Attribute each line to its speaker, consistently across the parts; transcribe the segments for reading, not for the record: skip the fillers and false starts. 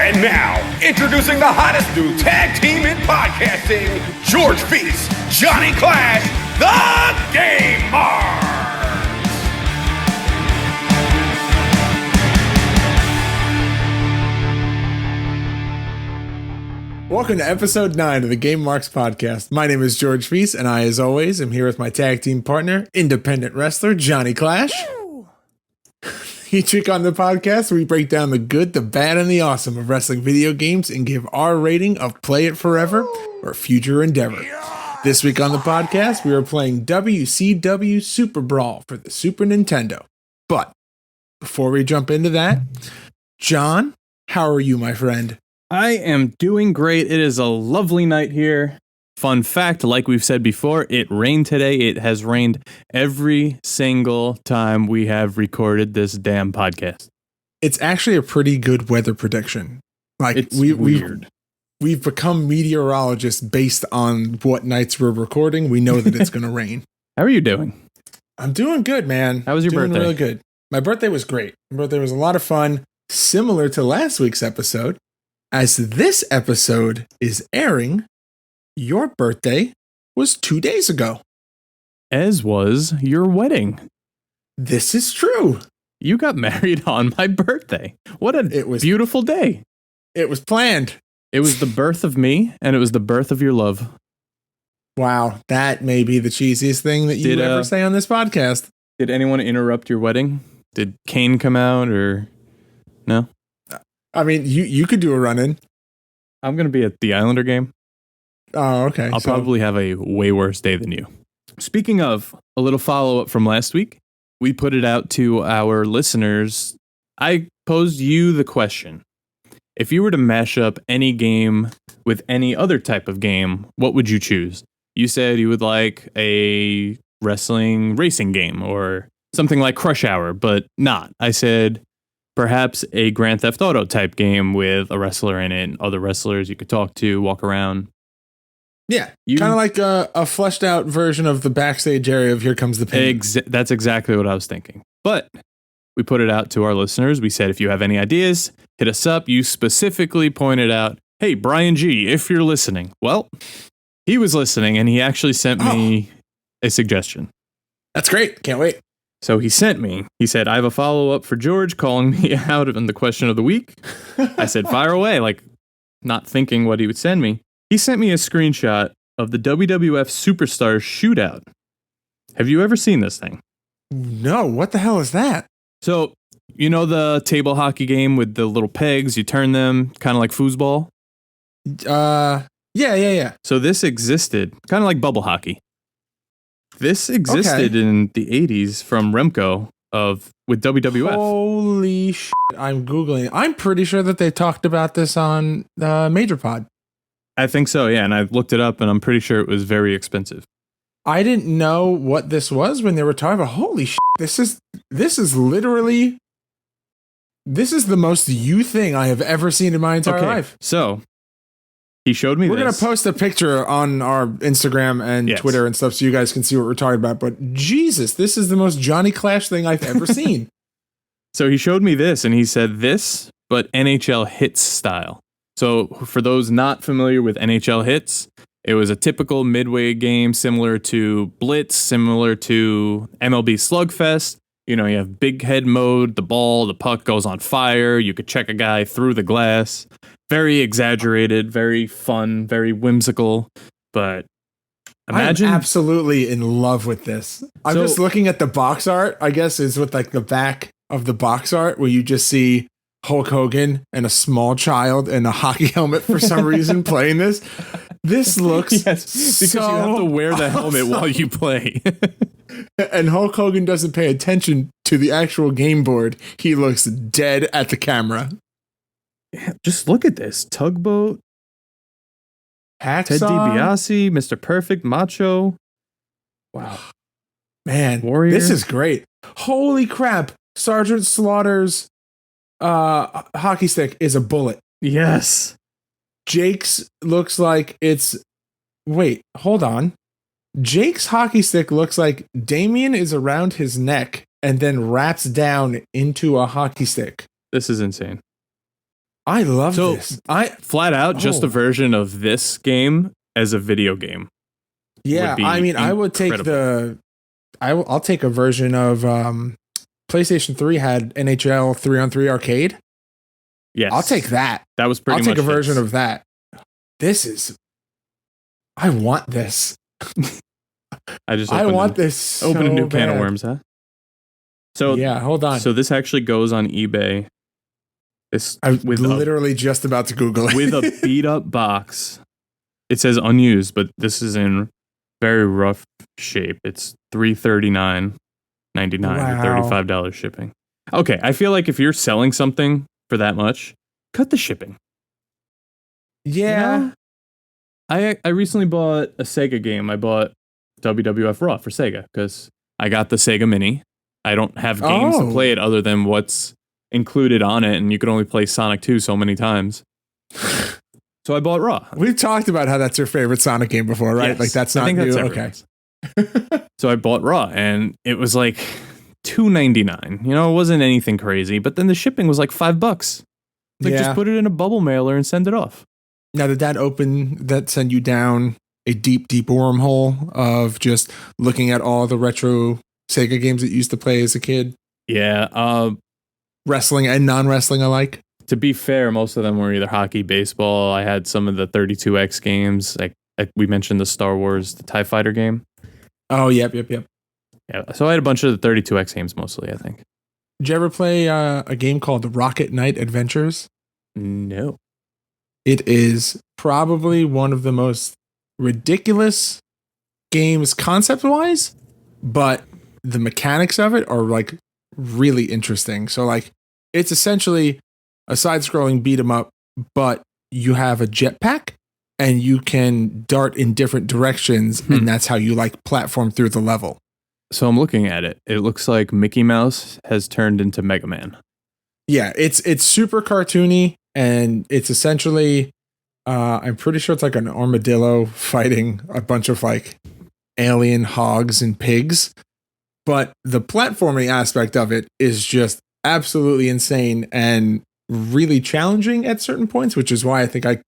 Speaker 1: And now, introducing the hottest new tag team in podcasting, George Feast, Johnny Clash, the Game Mart.
Speaker 2: Welcome to episode 9 of the Game Marks podcast. My name is George Feast, and I, as always, am here with my tag team partner, independent wrestler Johnny Clash. Each week on the podcast, we break down the good, the bad, and the awesome of wrestling video games and give our rating of Play It Forever or Future Endeavor. This week on the podcast, we are playing WCW SuperBrawl for the Super Nintendo. But before we jump into that, John, how are you, my friend?
Speaker 3: I am doing great. It is a lovely night here. Fun fact, like we've said before, it rained today. It has rained every single time we have recorded this damn podcast.
Speaker 2: It's actually a pretty good weather prediction. Like
Speaker 3: it's weird.
Speaker 2: We've become meteorologists based on what nights we're recording. We know that it's going to rain.
Speaker 3: How are you doing?
Speaker 2: I'm doing good, man.
Speaker 3: How was your birthday?
Speaker 2: Really good. My birthday was great. My birthday was a lot of fun, similar to last week's episode. As this episode is airing, your birthday was 2 days ago.
Speaker 3: As was your wedding.
Speaker 2: This is true.
Speaker 3: You got married on my birthday. What a beautiful day.
Speaker 2: It was planned.
Speaker 3: It was the birth of me, and it was the birth of your love.
Speaker 2: Wow, that may be the cheesiest thing that you ever say on this podcast.
Speaker 3: Did anyone interrupt your wedding? Did Kane come out, or no?
Speaker 2: I mean, you could do a run-in.
Speaker 3: I'm going to be at the Islander game.
Speaker 2: Oh, okay.
Speaker 3: I'll probably have a way worse day than you. Speaking of, a little follow-up from last week. We put it out to our listeners. I posed you the question. If you were to mash up any game with any other type of game, what would you choose? You said you would like a wrestling racing game or something like Crush Hour, but not. I said perhaps a Grand Theft Auto type game with a wrestler in it and other wrestlers you could talk to, walk around.
Speaker 2: Yeah, kind of like a fleshed out version of the backstage area of Here Comes the Pain.
Speaker 3: That's exactly what I was thinking. But we put it out to our listeners. We said, if you have any ideas, hit us up. You specifically pointed out, hey, Brian G., if you're listening. Well, he was listening, and he actually sent me a suggestion.
Speaker 2: That's great. Can't wait.
Speaker 3: So he said, I have a follow-up for George calling me out on the question of the week. I said, fire away, like not thinking what he would send me. He sent me a screenshot of the WWF Superstars Shootout. Have you ever seen this thing?
Speaker 2: No, what the hell is that?
Speaker 3: So, you know the table hockey game with the little pegs, you turn them, kind of like foosball?
Speaker 2: Yeah.
Speaker 3: So this existed, kind of like bubble hockey. This existed in the 80s from Remco with WWF.
Speaker 2: Holy shit. I'm Googling. I'm pretty sure that they talked about this on Major Pod.
Speaker 3: I think so, yeah. And I looked it up and I'm pretty sure it was very expensive.
Speaker 2: I didn't know what this was when they were talking about, holy shit. This is literally, this is the most you thing I have ever seen in my entire life.
Speaker 3: So he showed me
Speaker 2: We're going to post a picture on our Instagram and Twitter and stuff so you guys can see what we're talking about. But Jesus, this is the most Johnny Clash thing I've ever seen.
Speaker 3: So he showed me this and he said this, but NHL Hits style. So for those not familiar with NHL Hits, it was a typical midway game similar to Blitz, similar to MLB Slugfest. You know, you have big head mode, the puck goes on fire. You could check a guy through the glass. Very exaggerated, very fun, very whimsical. But imagine.
Speaker 2: I'm absolutely in love with this. I'm just looking at the box art, I guess, is with like the back of the box art where you just see Hulk Hogan and a small child in a hockey helmet for some reason playing this. This looks
Speaker 3: because you have to wear the helmet while you play.
Speaker 2: And Hulk Hogan doesn't pay attention to the actual game board. He looks dead at the camera.
Speaker 3: Yeah, just look at this. Tugboat.
Speaker 2: Hacksaw.
Speaker 3: Ted DiBiase, Mr. Perfect, Macho. Wow.
Speaker 2: Man,
Speaker 3: Warrior.
Speaker 2: This is great. Holy crap. Sergeant Slaughter's hockey stick is a bullet.
Speaker 3: Yes.
Speaker 2: Jake's looks like it's... Wait, hold on. Jake's hockey stick looks like Damien is around his neck and then wraps down into a hockey stick.
Speaker 3: This is insane.
Speaker 2: I love this.
Speaker 3: Flat out, just a version of this game as a video game.
Speaker 2: Yeah, I mean, I would take I'll take a version of PlayStation 3 had NHL 3-on-3 arcade.
Speaker 3: Yes.
Speaker 2: I'll take that.
Speaker 3: That was pretty much
Speaker 2: I'll take a version of that. I want this.
Speaker 3: I
Speaker 2: want this so
Speaker 3: open a new can of
Speaker 2: bad.
Speaker 3: worms, huh? So
Speaker 2: yeah, hold on.
Speaker 3: So this actually goes on eBay.
Speaker 2: I'm literally just about to Google it.
Speaker 3: With a beat up box. It says unused, but this is in very rough shape. It's $339.99, $35 shipping. Okay, I feel like if you're selling something for that much, cut the shipping.
Speaker 2: Yeah.
Speaker 3: You know? I recently bought a Sega game. I bought WWF Raw for Sega because I got the Sega Mini. I don't have games to play it other than what's included on it, and you could only play Sonic 2 so many times. So I bought Raw.
Speaker 2: We've talked about how that's your favorite Sonic game before, right?
Speaker 3: Yes,
Speaker 2: like that's not new. Okay.
Speaker 3: So I bought Raw, and it was like $2.99. You know, it wasn't anything crazy, but then the shipping was like $5. Like just put it in a bubble mailer and send it off.
Speaker 2: Now, did that send you down a deep, deep wormhole of just looking at all the retro Sega games that you used to play as a kid?
Speaker 3: Yeah.
Speaker 2: Wrestling and non-wrestling alike?
Speaker 3: To be fair, most of them were either hockey, baseball. I had some of the 32X games. Like we mentioned the Star Wars, the TIE Fighter game.
Speaker 2: Oh, yep.
Speaker 3: Yeah, so I had a bunch of the 32X games mostly, I think.
Speaker 2: Did you ever play a game called Rocket Knight Adventures?
Speaker 3: No.
Speaker 2: It is probably one of the most ridiculous games concept-wise, but the mechanics of it are like really interesting. So like it's essentially a side-scrolling beat 'em up, but you have a jetpack and you can dart in different directions, and that's how you like platform through the level.
Speaker 3: So I'm looking at it. It looks like Mickey Mouse has turned into Mega Man.
Speaker 2: Yeah, it's super cartoony, and it's essentially I'm pretty sure it's like an armadillo fighting a bunch of like alien hogs and pigs. But the platforming aspect of it is just absolutely insane and really challenging at certain points, which is why I think I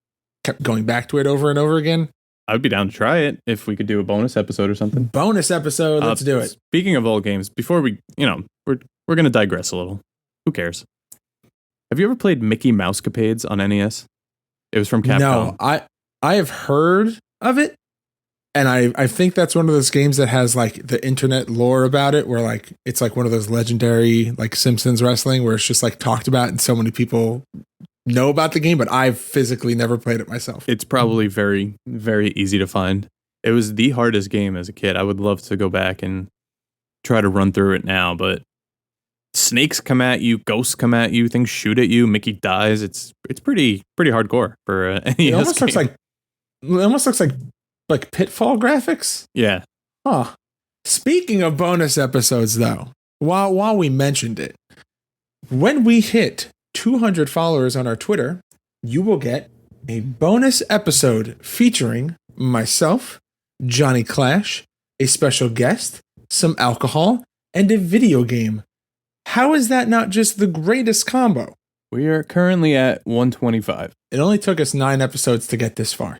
Speaker 2: kept going back to it over and over again.
Speaker 3: I would be down to try it if we could do a bonus episode or something.
Speaker 2: Bonus episode, let's do it.
Speaker 3: Speaking of old games, before we, we're going to digress a little. Who cares? Have you ever played Mickey Mousecapades on NES? It was from Capcom.
Speaker 2: No, I have heard of it. And I think that's one of those games that has like the internet lore about it, where like it's like one of those legendary like Simpsons wrestling where it's just like talked about and so many people know about the game, but I've physically never played it myself.
Speaker 3: It's probably very, very easy to find. It was the hardest game as a kid. I would love to go back and try to run through it now, but snakes come at you, ghosts come at you, things shoot at you, Mickey dies. It's pretty hardcore for an NES
Speaker 2: it almost
Speaker 3: game.
Speaker 2: looks like Pitfall graphics.
Speaker 3: Yeah.
Speaker 2: Huh. Speaking of bonus episodes, though, while we mentioned it, when we hit 200 followers on our Twitter, you will get a bonus episode featuring myself, Johnny Clash, a special guest, some alcohol, and a video game. How is that not just the greatest combo?
Speaker 3: We are currently at 125.
Speaker 2: It only took us 9 episodes to get this far.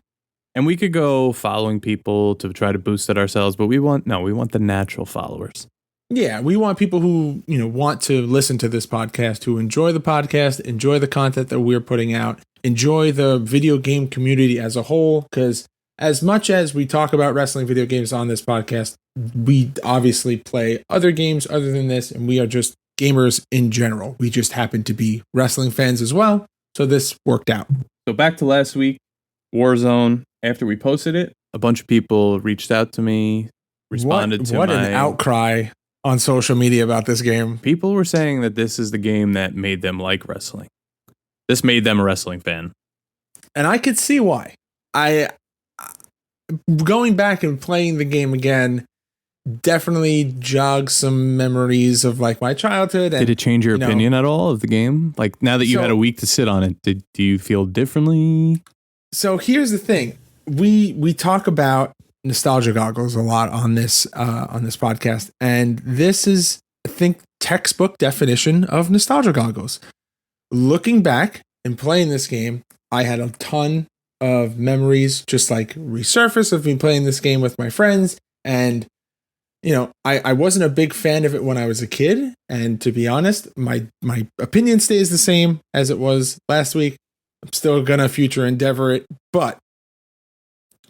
Speaker 3: And we could go following people to try to boost it ourselves, but we want the natural followers.
Speaker 2: Yeah, we want people who, want to listen to this podcast, who enjoy the podcast, enjoy the content that we're putting out, enjoy the video game community as a whole, because as much as we talk about wrestling video games on this podcast, we obviously play other games other than this, and we are just gamers in general. We just happen to be wrestling fans as well, so this worked out.
Speaker 3: So back to last week, Warzone. After we posted it, a bunch of people reached out to me, responded to
Speaker 2: what an outcry on social media about this game.
Speaker 3: People were saying that this is the game that made them like wrestling. This made them a wrestling fan.
Speaker 2: And I could see why. Going back and playing the game again definitely jogs some memories of like my childhood. And,
Speaker 3: did it change your opinion at all of the game? Like now that you had a week to sit on it, do you feel differently?
Speaker 2: So here's the thing. We talk about nostalgia goggles a lot on this podcast, and this is, I think, textbook definition of nostalgia goggles. Looking back in playing this game, I had a ton of memories just like resurface of me playing this game with my friends. And, I wasn't a big fan of it when I was a kid. And to be honest, my opinion stays the same as it was last week. I'm still going to future endeavor it. But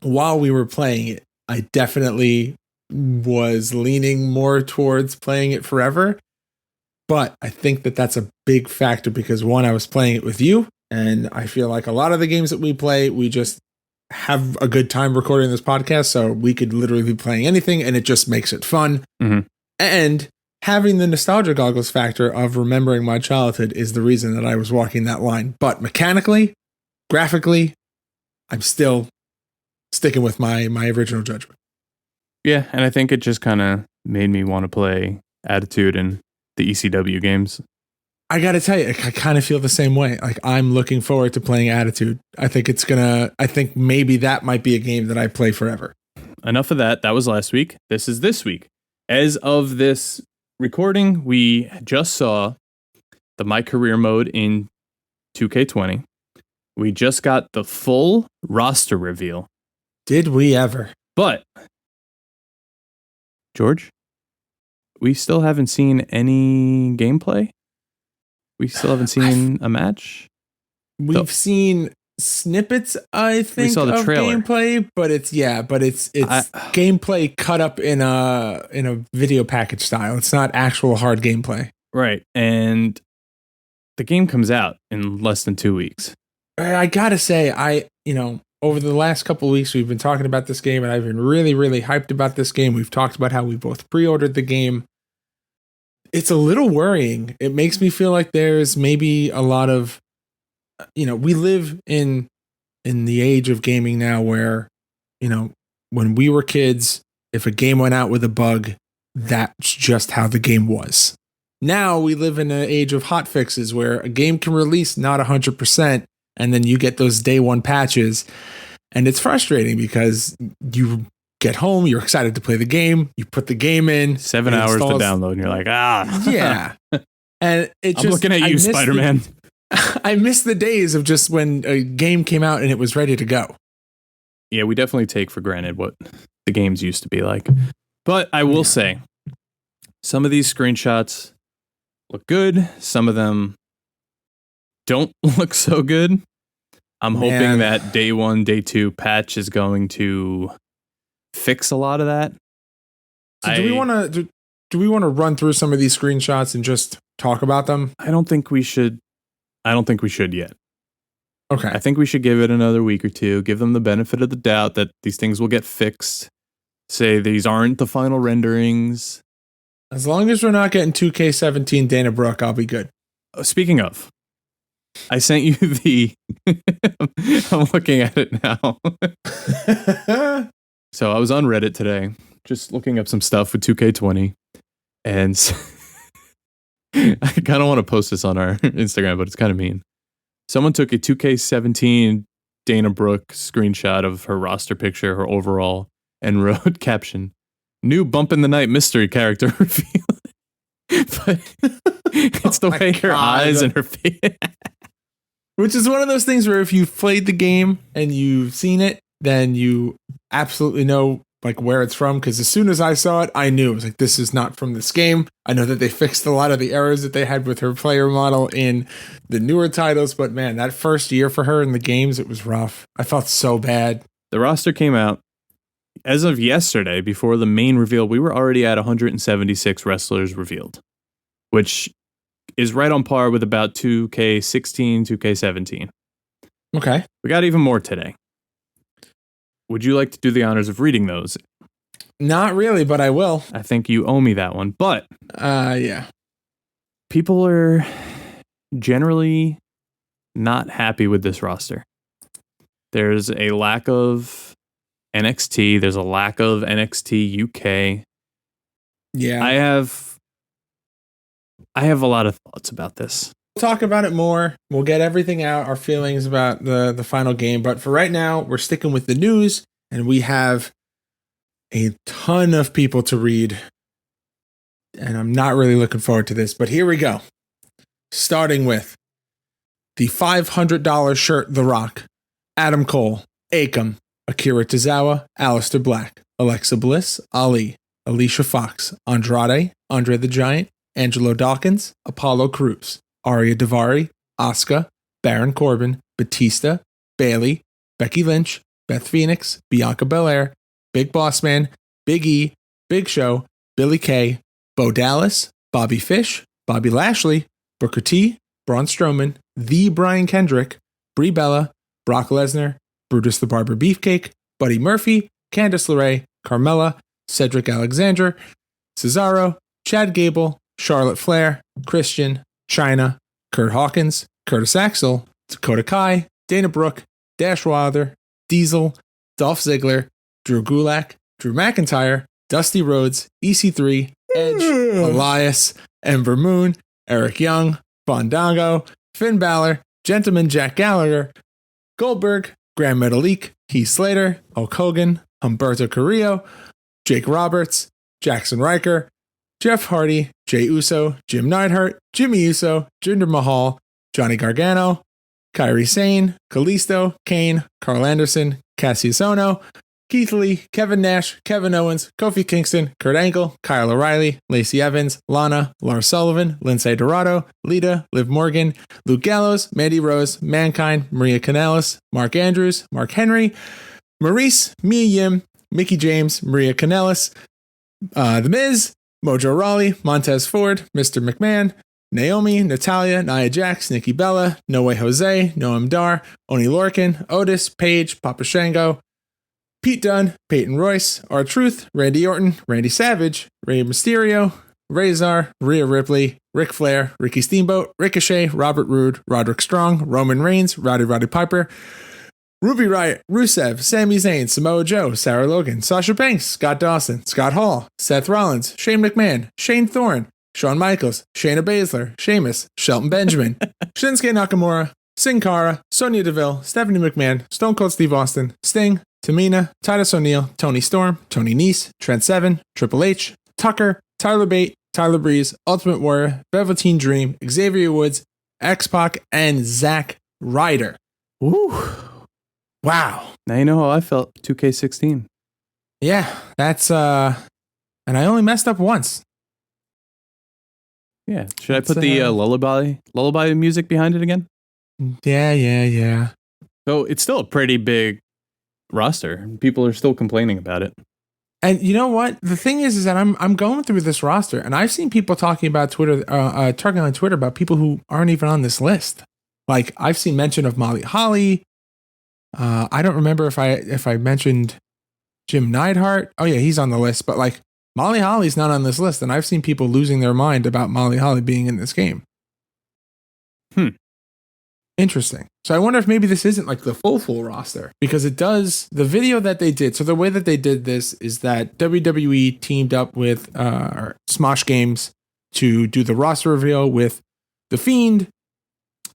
Speaker 2: while we were playing it, I definitely was leaning more towards playing it forever. But I think that that's a big factor because, one, I was playing it with you, and I feel like a lot of the games that we play, we just have a good time recording this podcast, so we could literally be playing anything, and it just makes it fun.
Speaker 3: Mm-hmm.
Speaker 2: And having the nostalgia goggles factor of remembering my childhood is the reason that I was walking that line. But mechanically, graphically, I'm still sticking with my original judgment.
Speaker 3: Yeah, and I think it just kind of made me want to play Attitude and the ECW games.
Speaker 2: I got to tell you, I kind of feel the same way. Like, I'm looking forward to playing Attitude. I think maybe that might be a game that I play forever.
Speaker 3: Enough of that. That was last week. This is this week. As of this recording, we just saw the My Career mode in 2K20. We just got the full roster reveal.
Speaker 2: Did we ever?
Speaker 3: But, George, we still haven't seen any gameplay. We still haven't seen a match.
Speaker 2: We've seen snippets, I think,
Speaker 3: we saw the
Speaker 2: of
Speaker 3: trailer.
Speaker 2: gameplay, but it's gameplay cut up in a video package style. It's not actual hard gameplay.
Speaker 3: Right. And the game comes out in less than 2 weeks.
Speaker 2: I gotta say, over the last couple of weeks, we've been talking about this game, and I've been really, really hyped about this game. We've talked about how we both pre-ordered the game. It's a little worrying. It makes me feel like there's maybe a lot of, we live in the age of gaming now where, when we were kids, if a game went out with a bug, that's just how the game was. Now we live in an age of hot fixes where a game can release not 100%, and then you get those day one patches. And it's frustrating because you get home, you're excited to play the game, you put the game in.
Speaker 3: 7 hours to download, and you're like,
Speaker 2: Yeah. And
Speaker 3: I'm looking at you, Spider-Man.
Speaker 2: I miss the days of just when a game came out and it was ready to go.
Speaker 3: Yeah, we definitely take for granted what the games used to be like. But I will say, some of these screenshots look good. Some of them don't look so good. I'm hoping that day 1, day 2 patch is going to fix a lot of that.
Speaker 2: So do we want to run through some of these screenshots and just talk about them?
Speaker 3: I don't think we should yet.
Speaker 2: Okay.
Speaker 3: I think we should give it another week or two, give them the benefit of the doubt that these things will get fixed. Say these aren't the final renderings.
Speaker 2: As long as we're not getting 2K17 Dana Brooke, I'll be good.
Speaker 3: Speaking of, I sent you the I'm looking at it now. So I was on Reddit today, just looking up some stuff with 2K20, and I kind of want to post this on our Instagram, but it's kind of mean. Someone took a 2K17 Dana Brooke screenshot of her roster picture, her overall, and wrote caption, "New Bump in the Night mystery character reveal." But it's the way her eyes and her face.
Speaker 2: Which is one of those things where if you've played the game and you've seen it, then you absolutely know like where it's from. Because as soon as I saw it, I knew it was like, this is not from this game. I know that they fixed a lot of the errors that they had with her player model in the newer titles. But man, that first year for her in the games, it was rough. I felt so bad.
Speaker 3: The roster came out. As of yesterday, before the main reveal, we were already at 176 wrestlers revealed, which is right on par with about 2K16, 2K17.
Speaker 2: Okay.
Speaker 3: We got even more today. Would you like to do the honors of reading those?
Speaker 2: Not really, but I will.
Speaker 3: I think you owe me that one. But
Speaker 2: yeah.
Speaker 3: People are generally not happy with this roster. There's a lack of NXT. There's a lack of NXT UK.
Speaker 2: Yeah.
Speaker 3: I have a lot of thoughts about this.
Speaker 2: We'll talk about it more. We'll get everything out, our feelings about the final game. But for right now, we're sticking with the news, and we have a ton of people to read. And I'm not really looking forward to this, but here we go. Starting with the $500 shirt The Rock, Adam Cole, Akam, Akira Tozawa, Aleister Black, Alexa Bliss, Ali, Alicia Fox, Andrade, Andre the Giant, Angelo Dawkins, Apollo Crews, Arya Davari, Asuka, Baron Corbin, Batista, Bayley, Becky Lynch, Beth Phoenix, Bianca Belair, Big Boss Man, Big E, Big Show, Billy Kay, Bo Dallas, Bobby Fish, Bobby Lashley, Booker T, Braun Strowman, The Brian Kendrick, Brie Bella, Brock Lesnar, Brutus the Barber Beefcake, Buddy Murphy, Candice LeRae, Carmella, Cedric Alexander, Cesaro, Chad Gable, Charlotte Flair, Christian, Chyna, Kurt Hawkins, Curtis Axel, Dakota Kai, Dana Brooke, Dash Wilder, Diesel, Dolph Ziggler, Drew Gulak, Drew McIntyre, Dusty Rhodes, EC3, Edge, Elias, Ember Moon, Eric Young, Fandango, Finn Balor, Gentleman Jack Gallagher, Goldberg, Grand Metalik, Heath Slater, Hulk Hogan, Humberto Carrillo, Jake Roberts, Jackson Riker, Jeff Hardy, Jey Uso, Jim Neidhart, Jimmy Uso, Jinder Mahal, Johnny Gargano, Kairi Sane, Kalisto, Kane, Carl Anderson, Cassius Ohno, Keith Lee, Kevin Nash, Kevin Owens, Kofi Kingston, Kurt Angle, Kyle O'Reilly, Lacey Evans, Lana, Lars Sullivan, Lindsay Dorado, Lita, Liv Morgan, Luke Gallows, Mandy Rose, Mankind, Maria Kanellis, Mark Andrews, Mark Henry, Maurice, Mia Yim, Mickey James, Maria Kanellis, The Miz, Mojo Rawley, Montez Ford, Mr. McMahon, Naomi, Natalia, Nia Jax, Nikki Bella, No Way Jose, Noam Dar, Oni Lorcan, Otis, Paige, Papa Shango, Pete Dunne, Peyton Royce, R-Truth, Randy Orton, Randy Savage, Rey Mysterio, Razor, Rhea Ripley, Ric Flair, Ricky Steamboat, Ricochet, Robert Roode, Roderick Strong, Roman Reigns, Roddy Piper, Ruby Riott, Rusev, Sami Zayn, Samoa Joe, Sarah Logan, Sasha Banks, Scott Dawson, Scott Hall, Seth Rollins, Shane McMahon, Shane Thorne, Shawn Michaels, Shayna Baszler, Sheamus, Shelton Benjamin, Shinsuke Nakamura, Sin Cara, Sonya Deville, Stephanie McMahon, Stone Cold Steve Austin, Sting, Tamina, Titus O'Neil, Tony Storm, Tony Nese, Trent Seven, Triple H, Tucker, Tyler Bate, Tyler Breeze, Ultimate Warrior, Velveteen Dream, Xavier Woods, X-Pac, and Zack Ryder.
Speaker 3: Ooh.
Speaker 2: Wow.
Speaker 3: Now you know how I felt 2K16.
Speaker 2: Yeah, that's and I only messed up once.
Speaker 3: Yeah. Should I put the lullaby music behind it again?
Speaker 2: Yeah.
Speaker 3: So it's still a pretty big roster. People are still complaining about it.
Speaker 2: And you know what? The thing is that I'm going through this roster, and I've seen people talking on Twitter about people who aren't even on this list. Like I've seen mention of Molly Holly. I don't remember if I mentioned Jim Neidhart. Oh yeah, he's on the list, but like Molly Holly's not on this list, and I've seen people losing their mind about Molly Holly being in this game. Interesting. So I wonder if maybe this isn't like the full roster, because it does the video that they did. So the way that they did this is that WWE teamed up with Smosh Games to do the roster reveal with The Fiend.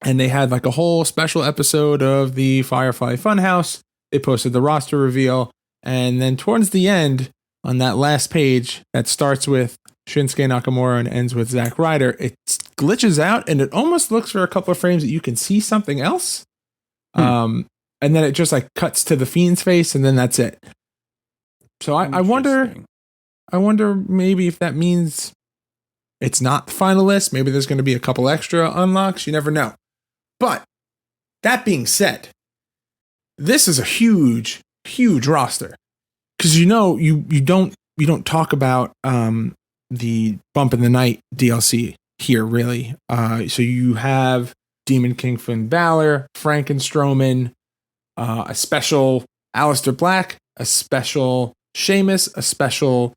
Speaker 2: And they had like a whole special episode of the Firefly Funhouse. They posted the roster reveal. And then towards the end, on that last page that starts with Shinsuke Nakamura and ends with Zack Ryder, it glitches out and it almost looks for a couple of frames that you can see something else. And then it just like cuts to the Fiend's face and then that's it. So I wonder maybe if that means it's not the final list. Maybe there's going to be a couple extra unlocks. You never know. But that being said, this is a huge roster, because you don't talk about the Bump in the Night DLC here really. So you have Demon King Finn Balor, Frankenstrowman, a special Aleister Black, a special Sheamus, a special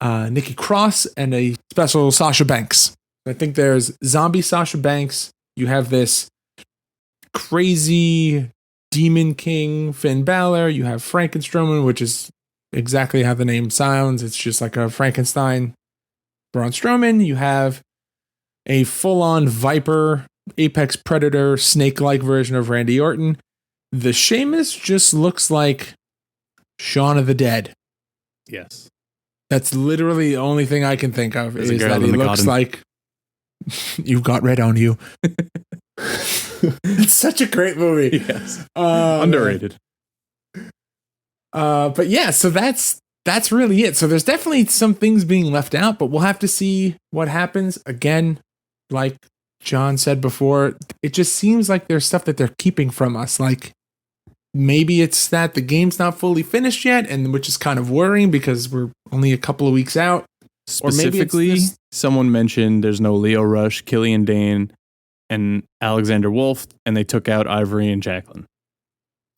Speaker 2: Nikki Cross, and a special Sasha Banks. I think there's Zombie Sasha Banks. You have this crazy Demon King Finn Balor. You have Frankenstrowman, which is exactly how the name sounds. It's just like a Frankenstein Braun Strowman. You have a full-on Viper, Apex Predator, snake-like version of Randy Orton. The Sheamus just looks like Shaun of the Dead.
Speaker 3: Yes.
Speaker 2: That's literally the only thing I can think of, is that he looks like you've got red on you. It's such a great movie.
Speaker 3: Yes. Underrated.
Speaker 2: But yeah, so that's really it. So there's definitely some things being left out, but we'll have to see what happens. Again, like John said before, it just seems like there's stuff that they're keeping from us. Like maybe it's that the game's not fully finished yet, and which is kind of worrying because we're only a couple of weeks out.
Speaker 3: Specifically, someone mentioned there's no Leo Rush, Killian Dane, and Alexander Wolf, and they took out Ivory and Jacqueline.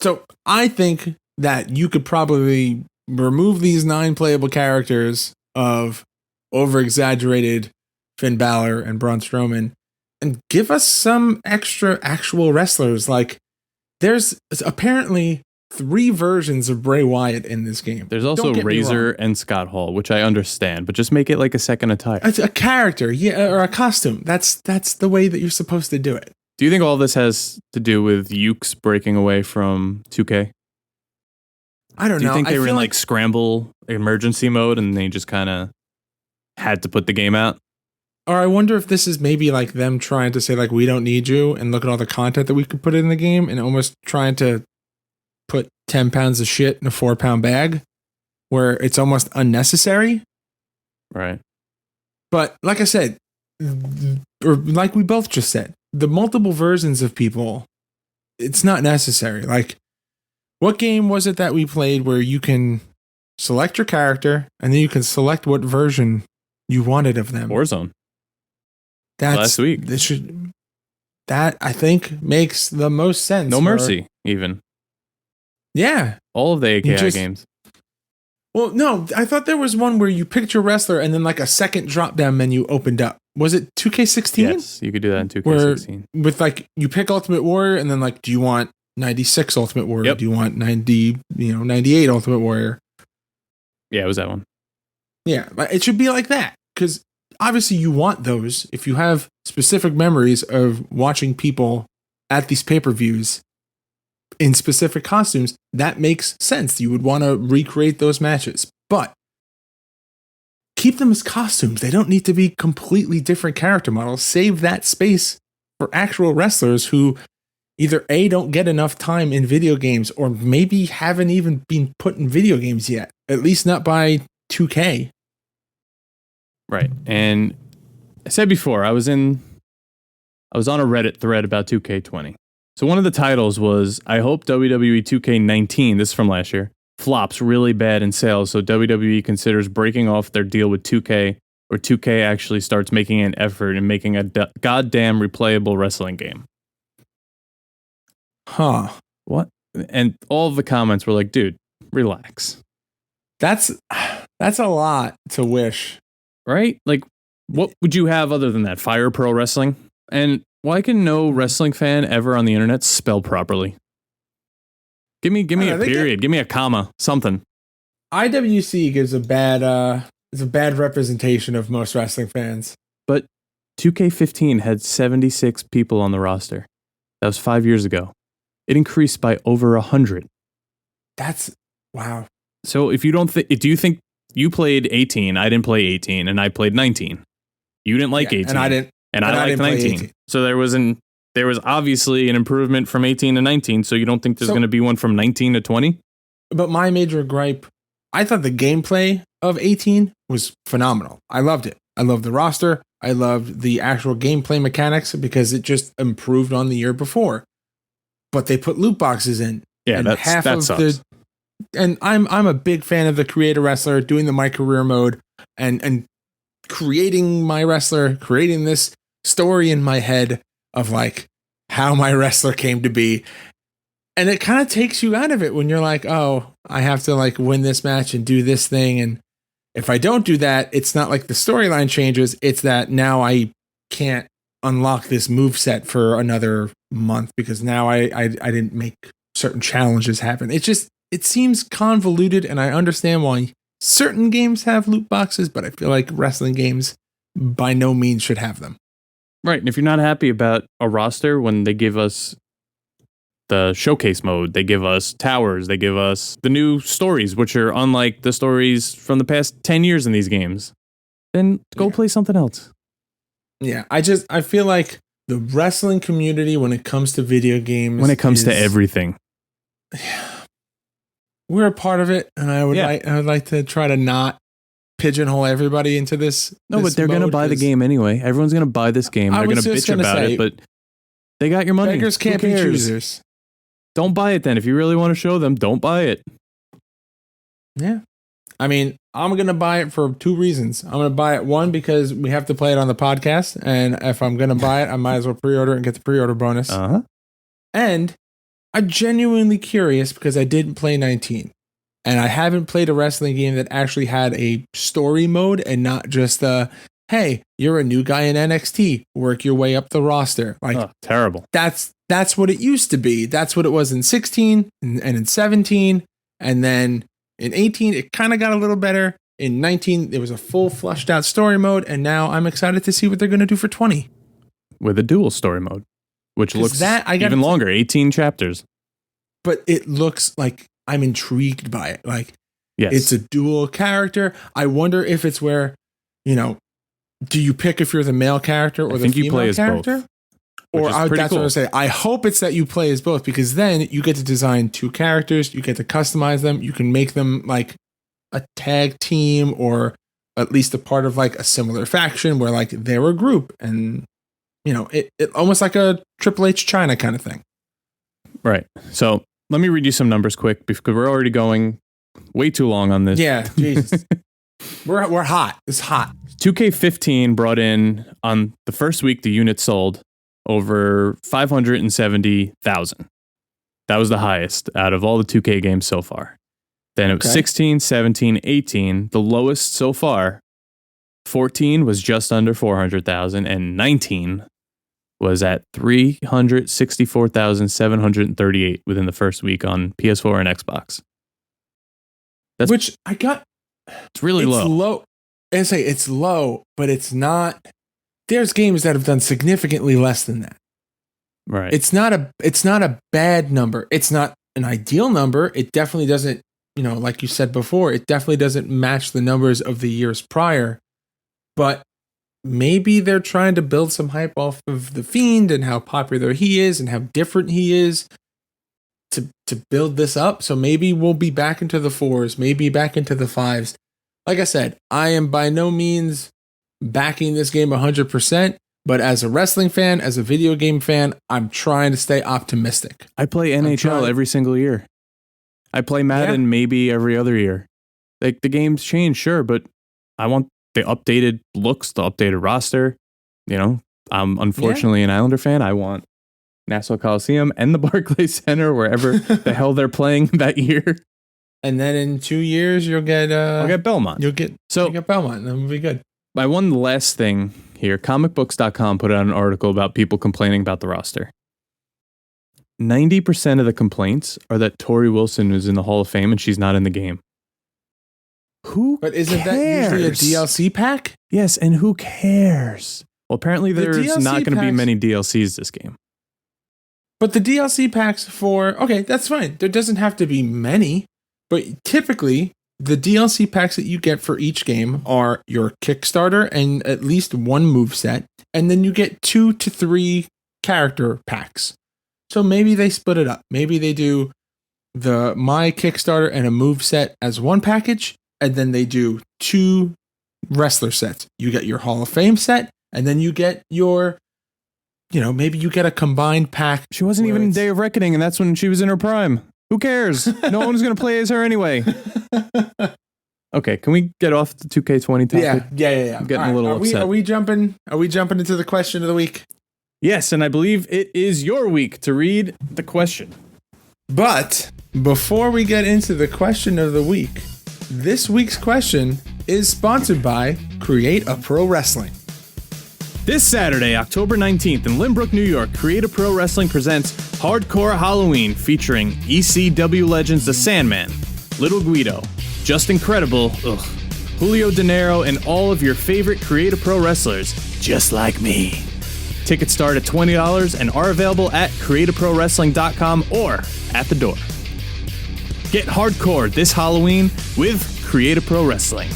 Speaker 2: So I think that you could probably remove these 9 playable characters of over-exaggerated Finn Balor and Braun Strowman and give us some extra actual wrestlers. Like, there's apparently 3 versions of Bray Wyatt in this game.
Speaker 3: There's also Razor and Scott Hall, which I understand, but just make it like a second attire.
Speaker 2: It's a character, yeah, or a costume. That's the way that you're supposed to do it.
Speaker 3: Do you think all this has to do with Ukes breaking away from 2K?
Speaker 2: I don't know.
Speaker 3: Do you think they were in like scramble emergency mode and they just kind of had to put the game out?
Speaker 2: Or I wonder if this is maybe like them trying to say like, we don't need you, and look at all the content that we could put in the game, and almost trying to put 10 pounds of shit in a 4-pound bag where it's almost unnecessary.
Speaker 3: Right.
Speaker 2: But like I said, or like we both just said, the multiple versions of people, it's not necessary. Like, what game was it that we played where you can select your character and then you can select what version you wanted of them?
Speaker 3: Warzone.
Speaker 2: That's
Speaker 3: last week.
Speaker 2: That I think makes the most sense.
Speaker 3: No Mercy, even.
Speaker 2: Yeah.
Speaker 3: All of the AKI games.
Speaker 2: Well, no, I thought there was one where you picked your wrestler and then like a second drop-down menu opened up. Was it 2K16?
Speaker 3: Yes, you could do that in 2K16.
Speaker 2: Where with like, you pick Ultimate Warrior and then like, do you want 96 Ultimate Warrior?
Speaker 3: Yep.
Speaker 2: Do you want 98 Ultimate Warrior?
Speaker 3: Yeah, it was that one.
Speaker 2: Yeah, it should be like that, because obviously you want those. If you have specific memories of watching people at these pay-per-views in specific costumes, that makes sense. You would want to recreate those matches, but keep them as costumes. They don't need to be completely different character models. Save that space for actual wrestlers who either A, don't get enough time in video games, or maybe haven't even been put in video games yet, at least not by 2K.
Speaker 3: Right. And I said before, I was on a Reddit thread about 2K20. So one of the titles was, I hope WWE 2K19, this is from last year, flops really bad in sales, so WWE considers breaking off their deal with 2K, or 2K actually starts making an effort in making a goddamn replayable wrestling game.
Speaker 2: Huh.
Speaker 3: What? And all of the comments were like, dude, relax.
Speaker 2: That's a lot to wish.
Speaker 3: Right? Like, what would you have other than that? Fire Pro Wrestling? And why can no wrestling fan ever on the internet spell properly? Give me a period. Give me a comma. Something.
Speaker 2: IWC gives a bad representation of most wrestling fans.
Speaker 3: But 2K15 had 76 people on the roster. That was 5 years ago. It increased by over 100.
Speaker 2: That's wow.
Speaker 3: So if you don't do you think you played 18? I didn't play 18, and I played 19. You didn't like 18,
Speaker 2: and I didn't.
Speaker 3: And I liked 19. So there was obviously an improvement from 18 to 19. So you don't think there's going to be one from 19 to 20?
Speaker 2: But my major gripe, I thought the gameplay of 18 was phenomenal. I loved it. I loved the roster. I loved the actual gameplay mechanics because it just improved on the year before. But they put loot boxes in.
Speaker 3: Yeah, that sucks.
Speaker 2: And I'm a big fan of the creator wrestler doing the my career mode and creating my wrestler, creating this story in my head of like how my wrestler came to be. And it kind of takes you out of it when you're like, oh, I have to like win this match and do this thing. And if I don't do that, it's not like the storyline changes. It's that now I can't unlock this move set for another month because now I didn't make certain challenges happen. It seems convoluted, and I understand why certain games have loot boxes, but I feel like wrestling games by no means should have them.
Speaker 3: Right. And if you're not happy about a roster when they give us the showcase mode, they give us towers, they give us the new stories, which are unlike the stories from the past 10 years in these games, then go play something else.
Speaker 2: Yeah, I feel like the wrestling community when it comes to video games.
Speaker 3: When it comes to everything.
Speaker 2: We're a part of it, and I would like to try to not pigeonhole everybody into this.
Speaker 3: No, but they're going to buy the game anyway. Everyone's going to buy this game. They're going to bitch about it, but they got your money.
Speaker 2: Beggars can't be choosers.
Speaker 3: Don't buy it then. If you really want to show them, don't buy it.
Speaker 2: Yeah. I mean, I'm going to buy it for 2 reasons. I'm going to buy it, one, because we have to play it on the podcast, and if I'm going to buy it, I might as well pre-order it and get the pre-order bonus.
Speaker 3: Uh-huh.
Speaker 2: And I'm genuinely curious because I didn't play 19. And I haven't played a wrestling game that actually had a story mode and not just hey, you're a new guy in NXT, work your way up the roster. Like,
Speaker 3: terrible.
Speaker 2: That's what it used to be. That's what it was in 16 and in 17. And then in 18, it kind of got a little better. In 19, there was a full flushed out story mode. And now I'm excited to see what they're going to do for 20.
Speaker 3: With a dual story mode, which looks even longer, 18 chapters. But
Speaker 2: it looks like I'm intrigued by it. Like,
Speaker 3: yes.
Speaker 2: It's a dual character. I wonder if it's where, do you pick if you're the male character or the female character? Or that's what I say. I hope it's that you play as both, because then you get to design 2 characters. You get to customize them. You can make them like a tag team, or at least a part of like a similar faction where like they're a group, and it almost like a Triple H China kind of thing.
Speaker 3: Right. So let me read you some numbers quick because we're already going way too long on this.
Speaker 2: Yeah, Jesus. We're hot. It's hot.
Speaker 3: 2K15 brought in, on the first week, the units sold over 570,000. That was the highest out of all the 2K games so far. Then it was 16, 17, 18. The lowest so far, 14 was just under 400,000, and 19 was at 364,738 within the first week on PS4 and Xbox.
Speaker 2: It's
Speaker 3: really low.
Speaker 2: It's low. I say it's low, but it's not. There's games that have done significantly less than that.
Speaker 3: Right.
Speaker 2: It's not a bad number. It's not an ideal number. It definitely doesn't, like you said before, it definitely doesn't match the numbers of the years prior. But maybe they're trying to build some hype off of The Fiend and how popular he is and how different he is to build this up. So maybe we'll be back into the 4s, maybe back into the 5s. Like I said, I am by no means backing this game 100%, but as a wrestling fan, as a video game fan, I'm trying to stay optimistic.
Speaker 3: I play NHL every single year. I play Madden maybe every other year. Like, the games change, sure, but I want the updated looks, the updated roster. I'm unfortunately an Islander fan. I want Nassau Coliseum and the Barclays Center, wherever the hell they're playing that year.
Speaker 2: And then in 2 years, you'll get...
Speaker 3: I'll get Belmont.
Speaker 2: You'll get Belmont, and that'll be good.
Speaker 3: My one last thing here, comicbooks.com put out an article about people complaining about the roster. 90% of the complaints are that Tori Wilson is in the Hall of Fame and she's not in the game.
Speaker 2: But isn't that usually a DLC pack?
Speaker 3: Yes, and who cares? Well, apparently there's not going to be many DLCs this game.
Speaker 2: But the DLC packs that's fine. There doesn't have to be many, but typically the DLC packs that you get for each game are your Kickstarter and at least one moveset, and then you get 2 to 3 character packs. So maybe they split it up. Maybe they do my Kickstarter and a moveset as one package, and then they do 2 wrestler sets. You get your Hall of Fame set, and then you get your, maybe you get a combined pack.
Speaker 3: She wasn't even in Day of Reckoning, and that's when she was in her prime. Who cares? No one's going to play as her anyway. Okay, can we get off the 2K20 topic?
Speaker 2: Yeah.
Speaker 3: I'm getting a little upset.
Speaker 2: Are we jumping into the question of the week?
Speaker 3: Yes, and I believe it is your week to read the question.
Speaker 2: But before we get into the question of the week, this week's question is sponsored by Create a Pro Wrestling.
Speaker 3: This Saturday, October 19th in Lynbrook, New York, Create a Pro Wrestling presents Hardcore Halloween featuring ECW legends The Sandman, Little Guido, Just Incredible, Julio De Niro, and all of your favorite Create a Pro wrestlers, just like me. Tickets start at $20 and are available at createaprowrestling.com or at the door. Get hardcore this Halloween with Create a Pro Wrestling.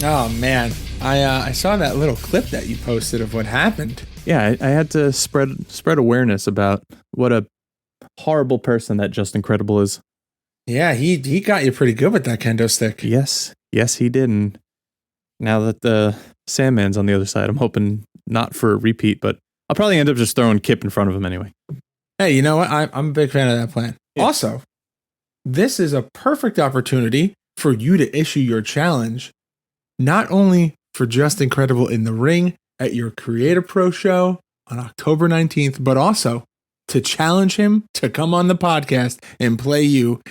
Speaker 2: Oh, man. I saw that little clip that you posted of what happened.
Speaker 3: Yeah, I had to spread awareness about what a horrible person that Just Incredible is.
Speaker 2: Yeah, he got you pretty good with that kendo stick.
Speaker 3: Yes, he did. And now that the Sandman's on the other side, I'm hoping not for a repeat, but I'll probably end up just throwing Kip in front of him anyway.
Speaker 2: Hey, you know what? I'm a big fan of that plan.
Speaker 3: Yeah.
Speaker 2: Also, this is a perfect opportunity for you to issue your challenge, not only for Just Incredible in the ring at your Creator Pro show on October 19th, but also to challenge him to come on the podcast and play you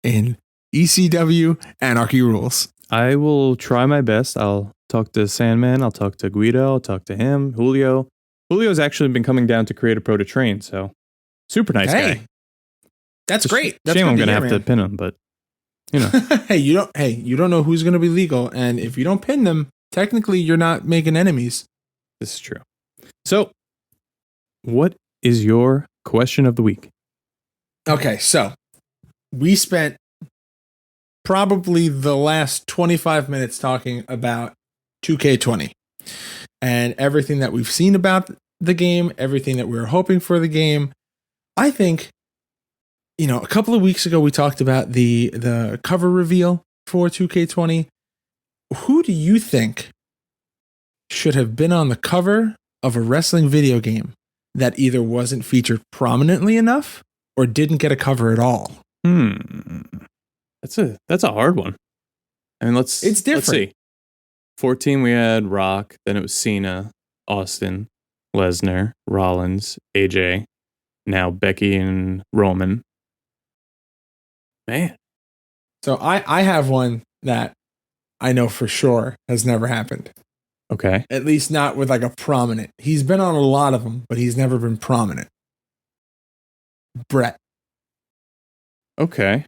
Speaker 2: in ECW Anarchy Rules.
Speaker 3: I will try my best. I'll talk to Sandman. I'll talk to Guido. I'll talk to him. Julio. Julio's actually been coming down to Creator Pro to train, so super nice guy.
Speaker 2: That's great. That's
Speaker 3: shame I'm
Speaker 2: going
Speaker 3: to have to pin him, but you know.
Speaker 2: you don't know who's going to be legal, and if you don't pin them, technically you're not making enemies.
Speaker 3: This is true. So, what is your question of the week?
Speaker 2: Okay, so we spent probably the last 25 minutes talking about 2K20 and everything that we've seen about the game, everything that we were hoping for the game. I think, a couple of weeks ago we talked about the cover reveal for 2K20. Who do you think should have been on the cover of a wrestling video game that either wasn't featured prominently enough or didn't get a cover at all?
Speaker 3: That's a hard one. I mean, it's different. Let's see. 14, we had Rock. Then it was Cena, Austin, Lesnar, Rollins, AJ. Now Becky and Roman. Man.
Speaker 2: So I have one that I know for sure has never happened.
Speaker 3: Okay.
Speaker 2: At least not with like a prominent. He's been on a lot of them, but he's never been prominent. Bret.
Speaker 3: Okay.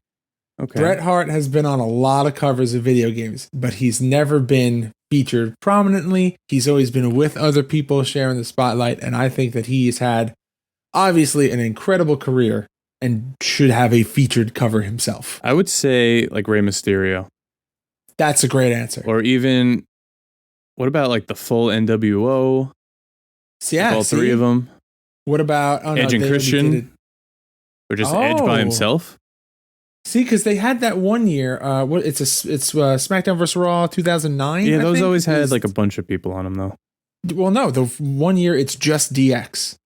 Speaker 2: Bret Hart has been on a lot of covers of video games, but he's never been featured prominently. He's always been with other people sharing the spotlight, and I think that he's had, obviously, an incredible career and should have a featured cover himself.
Speaker 3: I would say, like, Rey Mysterio.
Speaker 2: That's a great answer.
Speaker 3: Or even, what about, like, the full NWO?
Speaker 2: Yeah,
Speaker 3: all three of them.
Speaker 2: What about
Speaker 3: Edge and Christian? Or just Edge by himself?
Speaker 2: See, because they had that one year. It's SmackDown vs. Raw 2009.
Speaker 3: Yeah, those always had like a bunch of people on them, though.
Speaker 2: Well, no, the 1 year it's just DX.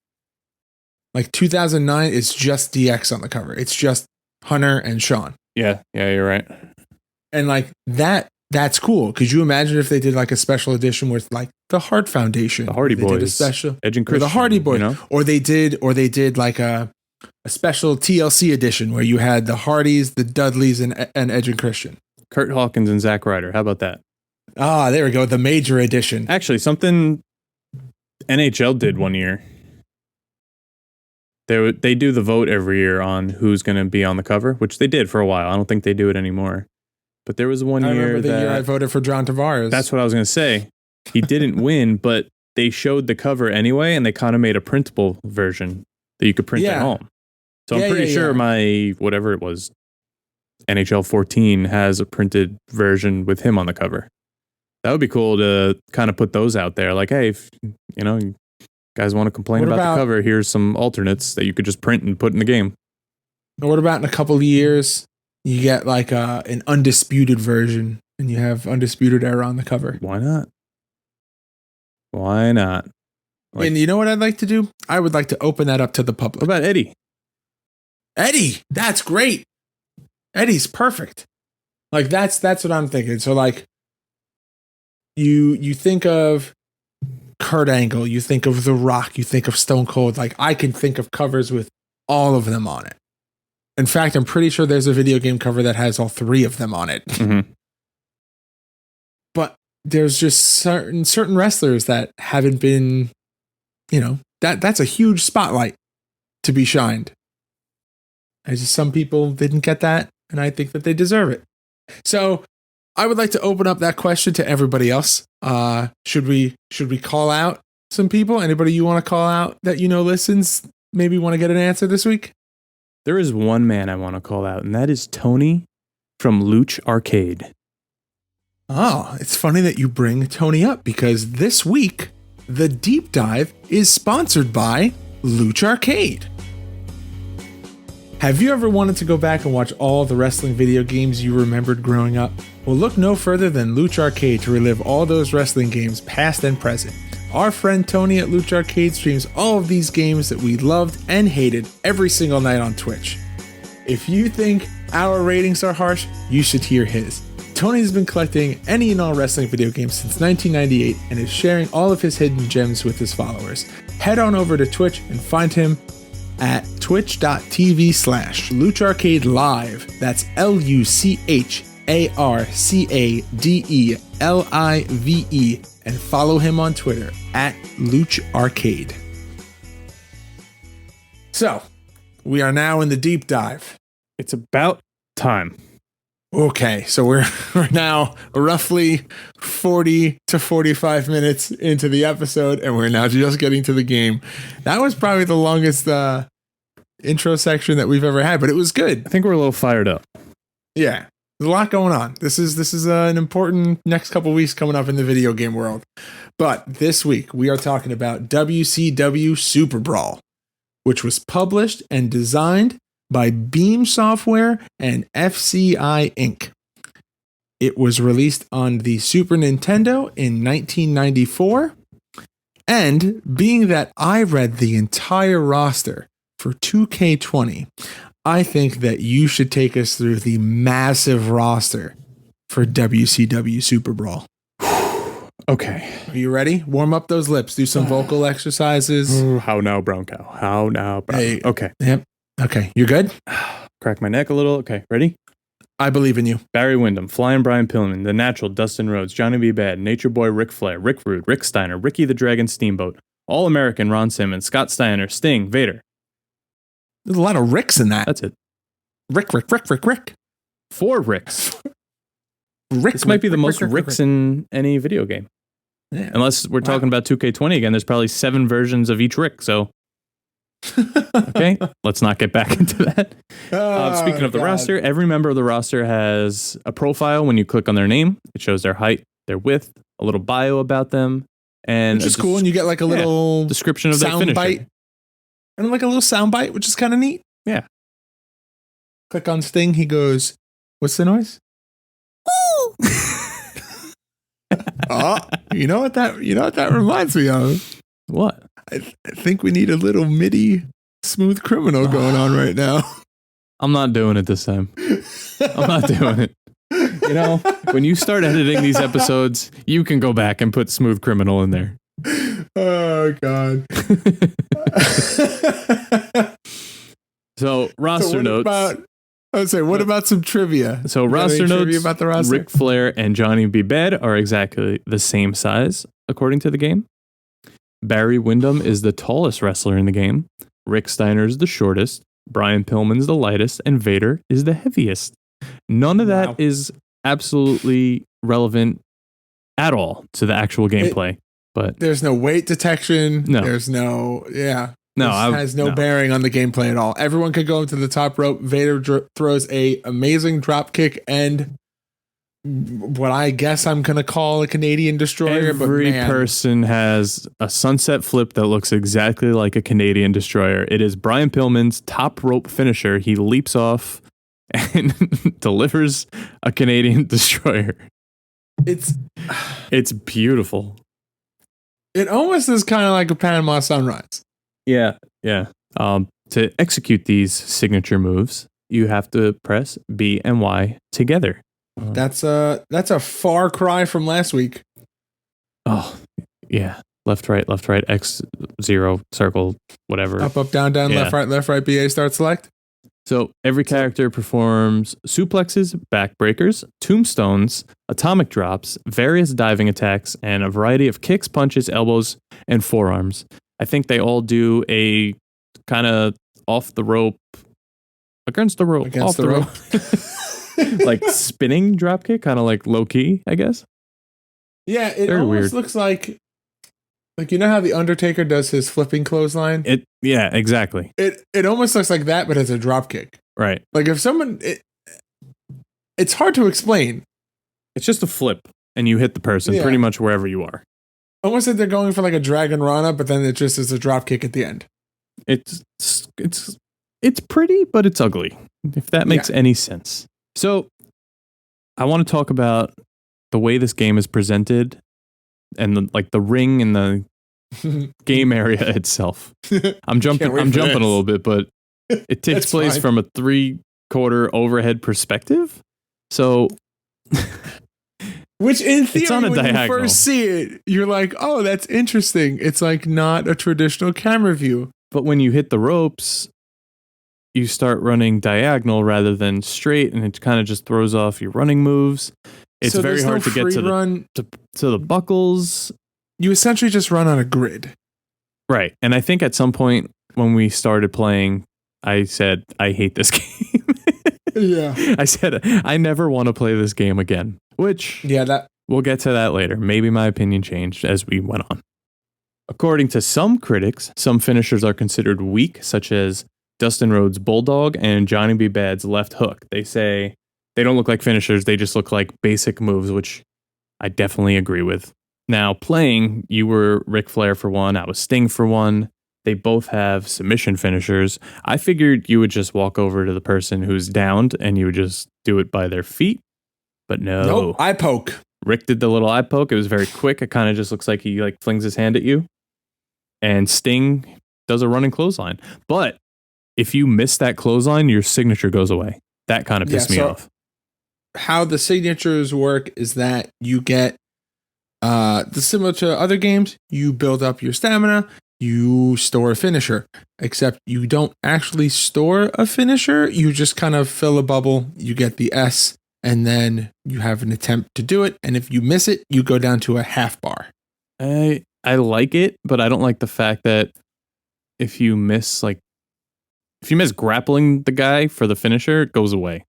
Speaker 2: Like 2009, it's just DX on the cover. It's just Hunter and Shawn.
Speaker 3: Yeah, you're right.
Speaker 2: And like that's cool. Could you imagine if they did like a special edition with like the Hart Foundation,
Speaker 3: the Hardy Boys,
Speaker 2: did a special
Speaker 3: Edge and Christian,
Speaker 2: the Hardy Boys, or they did like a special TLC edition where you had the Hardys, the Dudleys, and Edge and Christian.
Speaker 3: Kurt Hawkins and Zack Ryder. How about that?
Speaker 2: Ah, there we go. The major edition.
Speaker 3: Actually, something NHL did one year. They do the vote every year on who's going to be on the cover, which they did for a while. I don't think they do it anymore. But there was one
Speaker 2: year
Speaker 3: that... I
Speaker 2: remember the year I voted for John Tavares.
Speaker 3: That's what I was going to say. He didn't win, but they showed the cover anyway, and they kind of made a printable version that you could print at home. So I'm pretty sure my, whatever it was, NHL 14 has a printed version with him on the cover. That would be cool to kind of put those out there. Like, hey, if, you guys want to complain about the cover, here's some alternates that you could just print and put in the game.
Speaker 2: What about in a couple of years, you get like an undisputed version and you have Undisputed Era on the cover?
Speaker 3: Why not? Like,
Speaker 2: and you know what I'd like to do? I would like to open that up to the public.
Speaker 3: What about Eddie?
Speaker 2: Eddie, that's great. Eddie's perfect. Like that's what I'm thinking. So like you think of Kurt Angle, you think of The Rock, you think of Stone Cold. Like I can think of covers with all of them on it. In fact, I'm pretty sure there's a video game cover that has all three of them on it.
Speaker 3: Mm-hmm.
Speaker 2: But there's just certain wrestlers that haven't been, that's a huge spotlight to be shined. Some people didn't get that, and I think that they deserve it. So I would like to open up that question to everybody else. Should we call out some people? Anybody you want to call out that listens? Maybe want to get an answer this week?
Speaker 3: There is one man I want to call out, and that is Tony from Luch Arcade.
Speaker 2: Oh, it's funny that you bring Tony up because this week The Deep Dive is sponsored by Luch Arcade. Have you ever wanted to go back and watch all the wrestling video games you remembered growing up? Well, look no further than Luch Arcade to relive all those wrestling games, past and present. Our friend Tony at Luch Arcade streams all of these games that we loved and hated every single night on Twitch. If you think our ratings are harsh, you should hear his. Tony's been collecting any and all wrestling video games since 1998 and is sharing all of his hidden gems with his followers. Head on over to Twitch and find him at twitch.tv/LuchArcade Live. That's LuchArcadelive, and follow him on Twitter at Luch Arcade. So, we are now in the deep dive.
Speaker 3: It's about time.
Speaker 2: Okay, so we're now roughly 40 to 45 minutes into the episode, and we're now just getting to the game. That was probably the longest intro section that we've ever had, but it was good.
Speaker 3: I think we're a little fired up.
Speaker 2: Yeah, there's a lot going on. This is an important next couple weeks coming up in the video game world. But this week, we are talking about WCW SuperBrawl, which was published and designed by Beam Software and FCI Inc. It was released on the Super Nintendo in 1994, and being that I read the entire roster for 2K20, I think that you should take us through the massive roster for WCW SuperBrawl.
Speaker 3: Okay.
Speaker 2: Are you ready? Warm up those lips. Do some vocal exercises.
Speaker 3: Ooh, how now, brown cow? How now, brown
Speaker 2: Hey,
Speaker 3: Okay.
Speaker 2: Yep. Okay, you're good?
Speaker 3: Crack my neck a little. Okay, ready?
Speaker 2: I believe in you.
Speaker 3: Barry Windham, Flying Brian Pillman, The Natural, Dustin Rhodes, Johnny B. Bad, Nature Boy Ric Flair, Rick Rude, Rick Steiner, Ricky the Dragon Steamboat, All-American Ron Simmons, Scott Steiner, Sting, Vader.
Speaker 2: There's a lot of Ricks in that.
Speaker 3: That's it.
Speaker 2: Rick.
Speaker 3: 4 Ricks.
Speaker 2: Rick.
Speaker 3: This might be the most Ricks in any video game.
Speaker 2: Yeah.
Speaker 3: Unless we're talking about 2K20 again, there's probably 7 versions of each Rick, so... Okay, let's not get back into that. Speaking of the roster, every member of the roster has a profile. When you click on their name, it shows their height, their width, a little bio about them, and
Speaker 2: which is cool. And you get like a little
Speaker 3: description of their
Speaker 2: sound
Speaker 3: finisher.
Speaker 2: bite, and like a little sound bite, which is kind of neat.
Speaker 3: Yeah.
Speaker 2: Click on Sting. He goes, "What's the noise?" Oh, you know what that reminds me of?
Speaker 3: What?
Speaker 2: I think we need a little MIDI smooth criminal going on right now.
Speaker 3: I'm not doing it this time. I'm not doing it. You know, when you start editing these episodes, you can go back and put Smooth Criminal in there.
Speaker 2: Oh, God.
Speaker 3: So, roster notes.
Speaker 2: What about some trivia?
Speaker 3: So, roster notes,
Speaker 2: trivia about the roster?
Speaker 3: Ric Flair and Johnny B. Bad are exactly the same size, according to the game. Barry Windham is the tallest wrestler in the game. Rick Steiner is the shortest. Brian Pillman's the lightest. And Vader is the heaviest. None of that is absolutely relevant at all to the actual gameplay. But
Speaker 2: there's no weight detection.
Speaker 3: No.
Speaker 2: There's no, yeah.
Speaker 3: No,
Speaker 2: it has no bearing on the gameplay at all. Everyone could go into the top rope. Vader throws a amazing drop kick and what I guess I'm going to call a Canadian destroyer.
Speaker 3: Every person has a sunset flip that looks exactly like a Canadian destroyer. It is Brian Pillman's top rope finisher. He leaps off and delivers a Canadian destroyer. It's beautiful.
Speaker 2: It almost is kind of like a Panama Sunrise.
Speaker 3: Yeah. To execute these signature moves, you have to press B and Y together.
Speaker 2: That's a far cry from last week.
Speaker 3: Oh, yeah. Left, right, X, 0, circle, whatever.
Speaker 2: Up, down,
Speaker 3: Yeah.
Speaker 2: left, right, BA, start, select.
Speaker 3: So every character performs suplexes, backbreakers, tombstones, atomic drops, various diving attacks, and a variety of kicks, punches, elbows, and forearms. I think they all do a kind of off the rope, against the rope, off the rope. Like spinning dropkick, kind of like low key, I guess.
Speaker 2: Yeah, it
Speaker 3: Very
Speaker 2: almost
Speaker 3: weird.
Speaker 2: looks like you know how the Undertaker does his flipping clothesline.
Speaker 3: Yeah, exactly.
Speaker 2: It almost looks like that, but it's a dropkick.
Speaker 3: Right.
Speaker 2: Like if someone, it's hard to explain.
Speaker 3: It's just a flip, and you hit the person pretty much wherever you are.
Speaker 2: almost like they're going for like a dragon rana, but then it just is a drop kick at the end.
Speaker 3: It's pretty, but it's ugly, if that makes any sense. So I want to talk about the way this game is presented and the ring and the game area itself. I'm jumping a little bit, but it takes place from a 3/4 overhead perspective. So
Speaker 2: which in theory,
Speaker 3: it's on a
Speaker 2: when
Speaker 3: diagonal.
Speaker 2: you first see it, you're like, oh, that's interesting. It's like not a traditional camera view.
Speaker 3: But when you hit the ropes, you start running diagonal rather than straight, and it kind of just throws off your running moves. It's very hard to get to the buckles.
Speaker 2: You essentially just run on a grid.
Speaker 3: Right. And I think at some point when we started playing, I said, I hate this game.
Speaker 2: Yeah.
Speaker 3: I said, I never want to play this game again, which we'll get to that later. Maybe my opinion changed as we went on. According to some critics, some finishers are considered weak, such as Dustin Rhodes' Bulldog and Johnny B. Bad's left hook. They say they don't look like finishers. They just look like basic moves, which I definitely agree with. Now, playing, you were Ric Flair for one. I was Sting for one. They both have submission finishers. I figured you would just walk over to the person who's downed and you would just do it by their feet. But no.
Speaker 2: Nope, eye poke.
Speaker 3: Rick did the little eye poke. It was very quick. It kind of just looks like he flings his hand at you. And Sting does a running clothesline. But if you miss that clothesline, your signature goes away. That kind of pissed me off.
Speaker 2: How the signatures work is that you get similar to other games, you build up your stamina, you store a finisher, except you don't actually store a finisher. You just kind of fill a bubble, you get the S, and then you have an attempt to do it. And if you miss it, you go down to a half bar.
Speaker 3: I like it, but I don't like the fact that if you miss grappling the guy for the finisher, it goes away.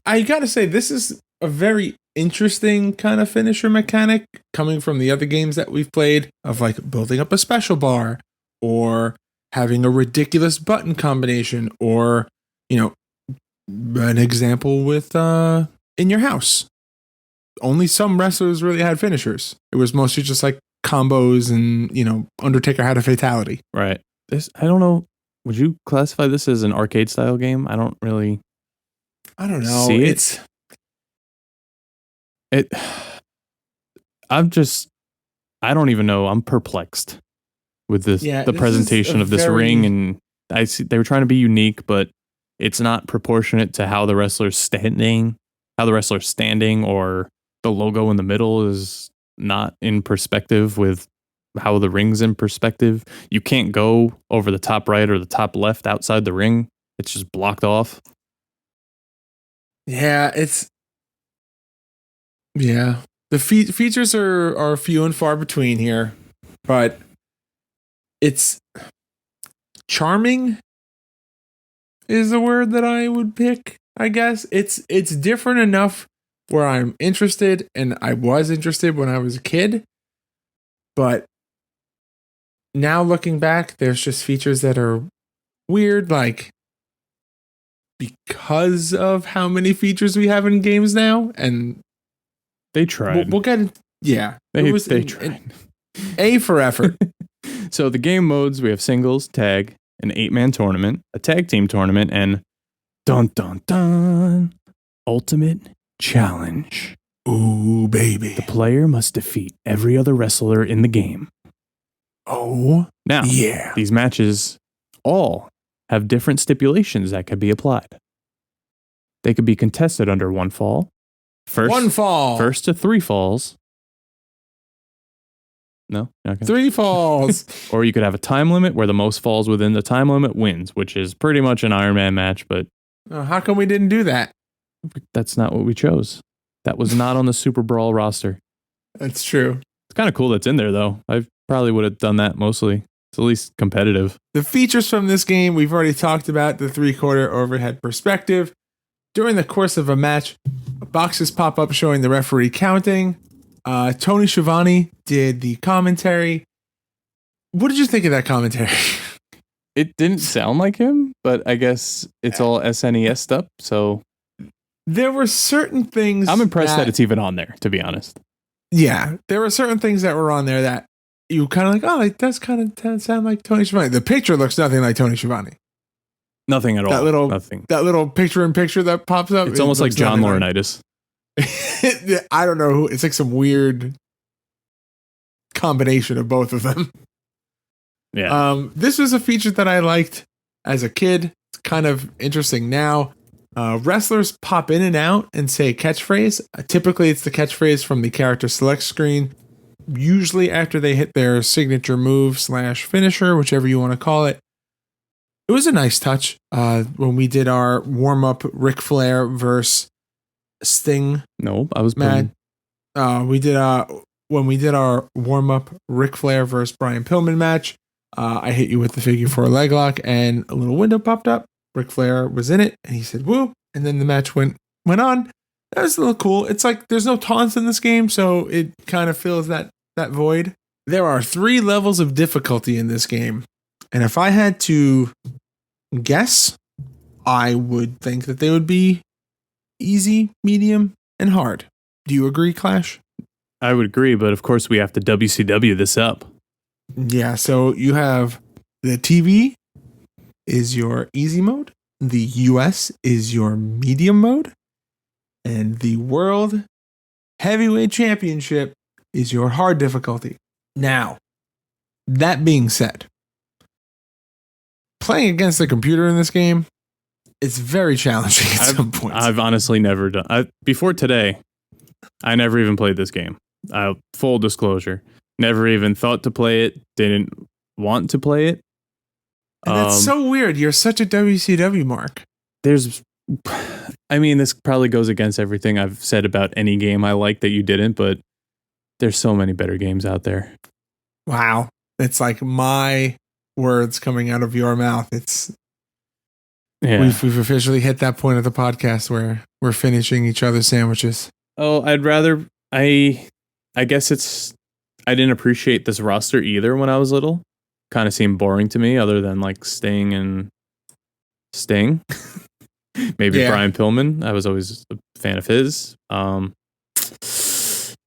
Speaker 2: I gotta say, this is a very interesting kind of finisher mechanic coming from the other games that we've played of like building up a special bar or having a ridiculous button combination or, an example with In Your House. Only some wrestlers really had finishers. It was mostly just like combos and, Undertaker had a fatality.
Speaker 3: Right. I don't know. Would you classify this as an arcade style game? I don't know.
Speaker 2: See
Speaker 3: I don't even know. I'm perplexed with this, the presentation of this ring. And I see they were trying to be unique, but it's not proportionate to how the wrestler's standing, or the logo in the middle is not in perspective with how the ring's in perspective. You can't go over the top right or the top left outside the ring. It's just blocked off.
Speaker 2: Yeah, the features are few and far between here, but it's charming is the word that I would pick, I guess. It's different enough where I'm interested, and I was interested when I was a kid, but now looking back, there's just features that are weird, like because of how many features we have in games now, and
Speaker 3: they tried.
Speaker 2: We'll get it. Yeah,
Speaker 3: they tried.
Speaker 2: A for effort.
Speaker 3: So the game modes, we have singles, tag, an 8-man tournament, a tag team tournament, and dun dun dun, ultimate challenge.
Speaker 2: Ooh, baby.
Speaker 3: The player must defeat every other wrestler in the game.
Speaker 2: Oh,
Speaker 3: now,
Speaker 2: yeah.
Speaker 3: These matches all have different stipulations that could be applied. They could be contested under one fall. First to 3 falls. No? Okay.
Speaker 2: 3 falls.
Speaker 3: Or you could have a time limit where the most falls within the time limit wins, which is pretty much an Iron Man match, but...
Speaker 2: how come we didn't do that?
Speaker 3: That's not what we chose. That was not on the SuperBrawl roster.
Speaker 2: That's true.
Speaker 3: It's kind of cool that's in there, though. I probably would have done that mostly. It's at least competitive.
Speaker 2: The features from this game, we've already talked about the 3/4 overhead perspective. During the course of a match, boxes pop up showing the referee counting. Tony Schiavone did the commentary. What did you think of that commentary?
Speaker 3: It didn't sound like him, but I guess it's all SNES up, so...
Speaker 2: There were certain things...
Speaker 3: I'm impressed that it's even on there, to be honest.
Speaker 2: Yeah, there were certain things that were on there that you kind of like, oh, it does kind of sound like Tony Schiavone. The picture looks nothing like Tony Schiavone.
Speaker 3: Nothing at all. Nothing.
Speaker 2: That little picture that pops up.
Speaker 3: It's almost like John Laurinaitis.
Speaker 2: I don't know who. It's like some weird combination of both of them.
Speaker 3: Yeah.
Speaker 2: This was a feature that I liked as a kid. It's kind of interesting now. Wrestlers pop in and out and say a catchphrase. Typically, it's the catchphrase from the character select screen. Usually after they hit their signature move / finisher, whichever you want to call it. It was a nice touch when we did our warm-up Ric Flair versus Sting.
Speaker 3: No, I was
Speaker 2: mad. When we did our warm-up Ric Flair versus Brian Pillman match. I hit you with the figure 4 leg lock, and a little window popped up. Ric Flair was in it, and he said, woo, and then the match went on. That was a little cool. It's like there's no taunts in this game, so it kind of fills that void. There are 3 levels of difficulty in this game, and if I had to guess, I would think that they would be easy, medium, and hard. Do you agree, Clash?
Speaker 3: I would agree, but of course we have to WCW this up.
Speaker 2: Yeah, so you have the TV is your easy mode, the US is your medium mode, and the World Heavyweight Championship is your hard difficulty. Now, that being said, playing against the computer in this game, it's very challenging at some points.
Speaker 3: I've honestly never done. Before today, I never even played this game. Full disclosure. Never even thought to play it. Didn't want to play it.
Speaker 2: And that's so weird. You're such a WCW mark.
Speaker 3: This probably goes against everything I've said about any game I like that you didn't, but there's so many better games out there.
Speaker 2: Wow. It's like my words coming out of your mouth. We've officially hit that point of the podcast where we're finishing each other's sandwiches.
Speaker 3: Oh, I guess I didn't appreciate this roster either when I was little. Kind of seemed boring to me, other than like Sting. Maybe Brian Pillman. I was always a fan of his.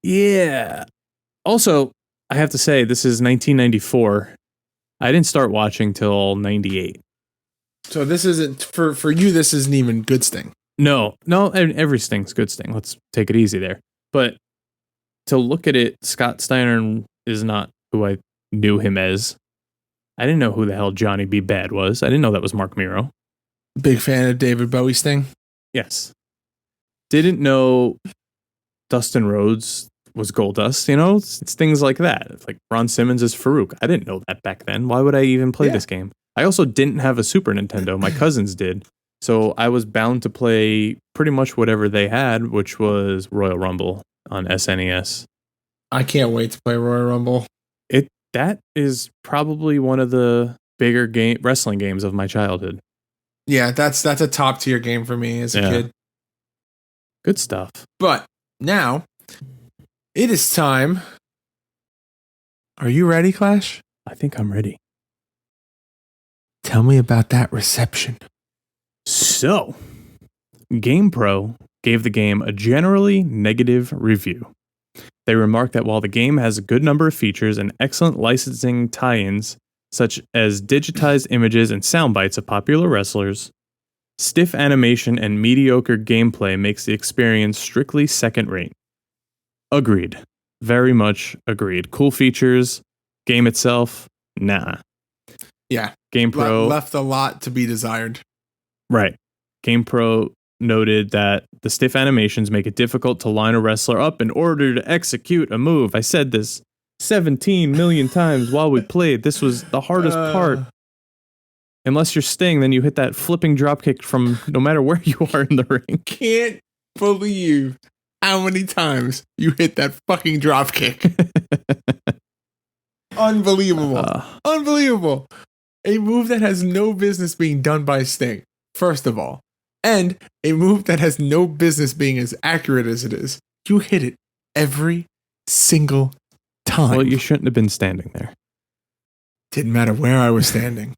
Speaker 3: Yeah. Also, I have to say, this is 1994. I didn't start watching till 98.
Speaker 2: So this isn't, for you, this isn't even good Sting.
Speaker 3: No, every Sting's good Sting. Let's take it easy there. But to look at it, Scott Steiner is not who I knew him as. I didn't know who the hell Johnny B. Bad was. I didn't know that was Mark Miro.
Speaker 2: Big fan of David Bowie Sting?
Speaker 3: Yes. Didn't know Dustin Rhodes was Goldust, It's things like that. It's like Ron Simmons is Farouk. I didn't know that back then. Why would I even play this game? I also didn't have a Super Nintendo. My cousins did. So I was bound to play pretty much whatever they had, which was Royal Rumble on SNES.
Speaker 2: I can't wait to play Royal Rumble.
Speaker 3: That is probably one of the bigger wrestling games of my childhood.
Speaker 2: Yeah, that's a top tier game for me as a kid.
Speaker 3: Good stuff.
Speaker 2: But now it is time. Are you ready, Clash?
Speaker 3: I think I'm ready.
Speaker 2: Tell me about that reception.
Speaker 3: So, GamePro gave the game a generally negative review. They remarked that while the game has a good number of features and excellent licensing tie-ins, such as digitized images and sound bites of popular wrestlers, stiff animation and mediocre gameplay makes the experience strictly second-rate. Agreed. Very much agreed. Cool features, game itself, nah.
Speaker 2: Yeah.
Speaker 3: GamePro
Speaker 2: left a lot to be desired.
Speaker 3: Right. GamePro noted that the stiff animations make it difficult to line a wrestler up in order to execute a move. I said this 17 million times while we played. This was the hardest part. Unless you're Sting, then you hit that flipping dropkick from no matter where you are in the ring.
Speaker 2: Can't believe how many times you hit that fucking dropkick. Unbelievable. Unbelievable. A move that has no business being done by Sting, first of all. And a move that has no business being as accurate as it is. You hit it every single time.
Speaker 3: Well, you shouldn't have been standing there.
Speaker 2: Didn't matter where I was standing.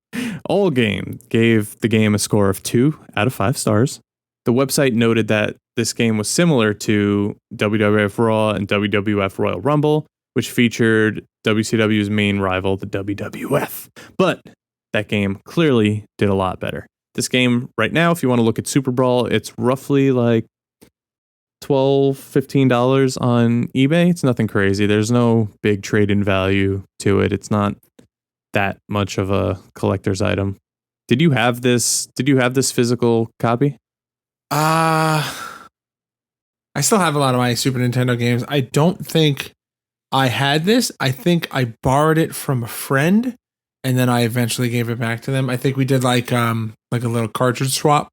Speaker 3: All Game gave the game a score of 2 out of 5 stars. The website noted that this game was similar to WWF Raw and WWF Royal Rumble, which featured WCW's main rival, the WWF. But that game clearly did a lot better. This game right now, if you want to look at SuperBrawl, it's roughly like $12, $15 on eBay. It's nothing crazy. There's no big trade-in value to it. It's not that much of a collector's item. Did you have this physical copy?
Speaker 2: I still have a lot of my Super Nintendo games. I don't think I had this. I think I borrowed it from a friend, and then I eventually gave it back to them. I think we did like a little cartridge swap,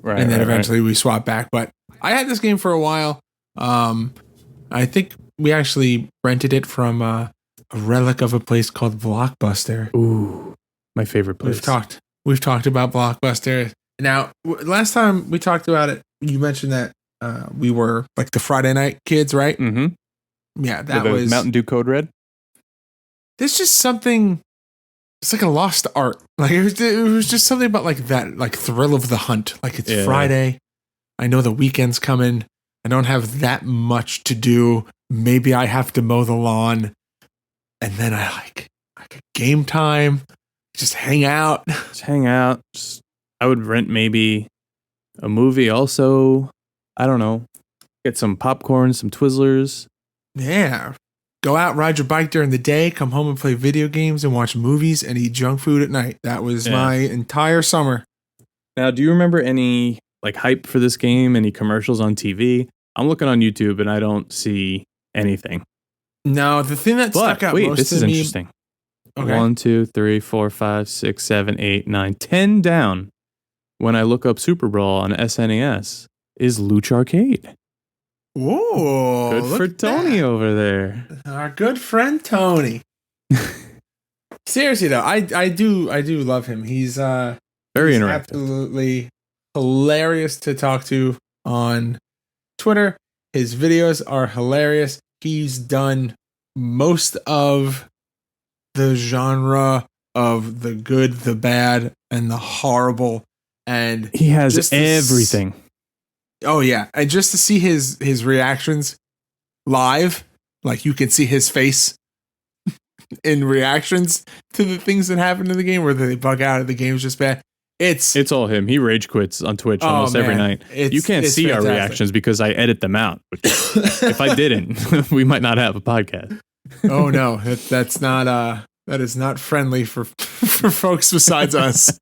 Speaker 3: Right.
Speaker 2: and then eventually we swapped back. But I had this game for a while. I think we actually rented it from a relic of a place called Blockbuster.
Speaker 3: Ooh, my favorite place.
Speaker 2: We've talked about Blockbuster. Now, last time we talked about it, you mentioned that we were like the Friday night kids, right?
Speaker 3: Mm-hmm.
Speaker 2: Yeah, that
Speaker 3: With
Speaker 2: was
Speaker 3: Mountain Dew Code Red.
Speaker 2: There's just something. It's like a lost art. Like it was just something about like that, like thrill of the hunt. Like it's Friday. I know the weekend's coming. I don't have that much to do. Maybe I have to mow the lawn, and then I like game time. Just hang out. I would rent maybe a movie. Also, I don't know. Get some popcorn, some Twizzlers. Yeah. Go out, ride your bike during the day, come home and play video games and watch movies and eat junk food at night. That was my entire summer.
Speaker 3: Now, do you remember any like hype for this game? Any commercials on TV? I'm looking on YouTube and I don't see anything.
Speaker 2: No, the thing that stuck out most to me. Wait,
Speaker 3: this is interesting.
Speaker 2: Okay.
Speaker 3: 1, 2, 3, 4, 5, 6, 7, 8, 9, 10 down. When I look up SuperBrawl on SNES, is Luch Arcade.
Speaker 2: Whoa.
Speaker 3: Good for Tony over there.
Speaker 2: Our good friend Tony. Seriously though, I do love him. He's
Speaker 3: very interactive.
Speaker 2: Absolutely hilarious to talk to on Twitter. His videos are hilarious. He's done most of the genre of the good, the bad, and the horrible. And
Speaker 3: he has everything.
Speaker 2: Oh yeah. And just to see his reactions live, like you can see his face in reactions to the things that happen in the game, whether they bug out or the game's just bad. It's all
Speaker 3: him. He rage quits on Twitch almost every night. You can't see fantastic. Our reactions because I edit them out. If I didn't, we might not have a podcast.
Speaker 2: Oh no, that's not that is not friendly for folks besides us.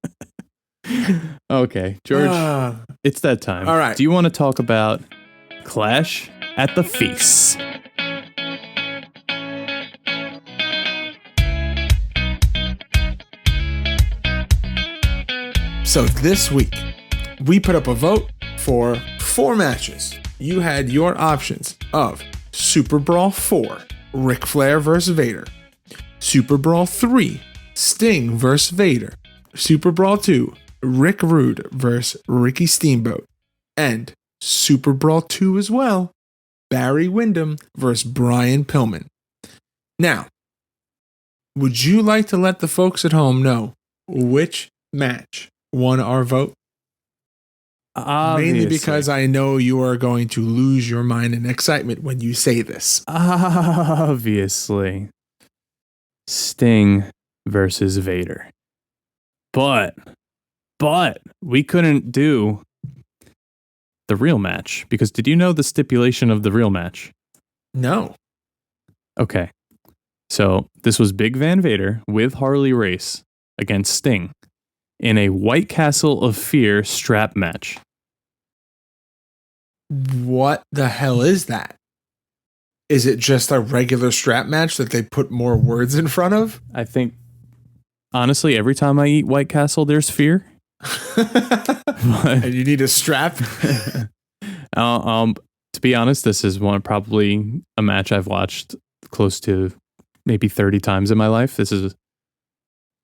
Speaker 3: Okay, George, it's that time.
Speaker 2: All right.
Speaker 3: Do you want to talk about Clash at the Feast?
Speaker 2: So this week, we put up a vote for 4 matches. You had your options of Super Brawl 4, Ric Flair vs. Vader, Super Brawl 3, Sting vs. Vader, Super Brawl 2, Rick Rude vs. Ricky Steamboat, and Super Brawl 2 as well, Barry Windham vs. Brian Pillman. Now, would you like to let the folks at home know which match won our vote?
Speaker 3: Obviously.
Speaker 2: Mainly because I know you are going to lose your mind in excitement when you say this.
Speaker 3: Obviously. Sting versus Vader. But we couldn't do the real match because did you know the stipulation of the real match?
Speaker 2: No.
Speaker 3: Okay. So this was Big Van Vader with Harley Race against Sting in a White Castle of Fear strap match.
Speaker 2: What the hell is that? Is it just a regular strap match that they put more words in front of?
Speaker 3: I think, honestly, every time I eat White Castle, there's fear.
Speaker 2: And you need a strap?
Speaker 3: To be honest, this is probably a match I've watched close to maybe 30 times in my life. This is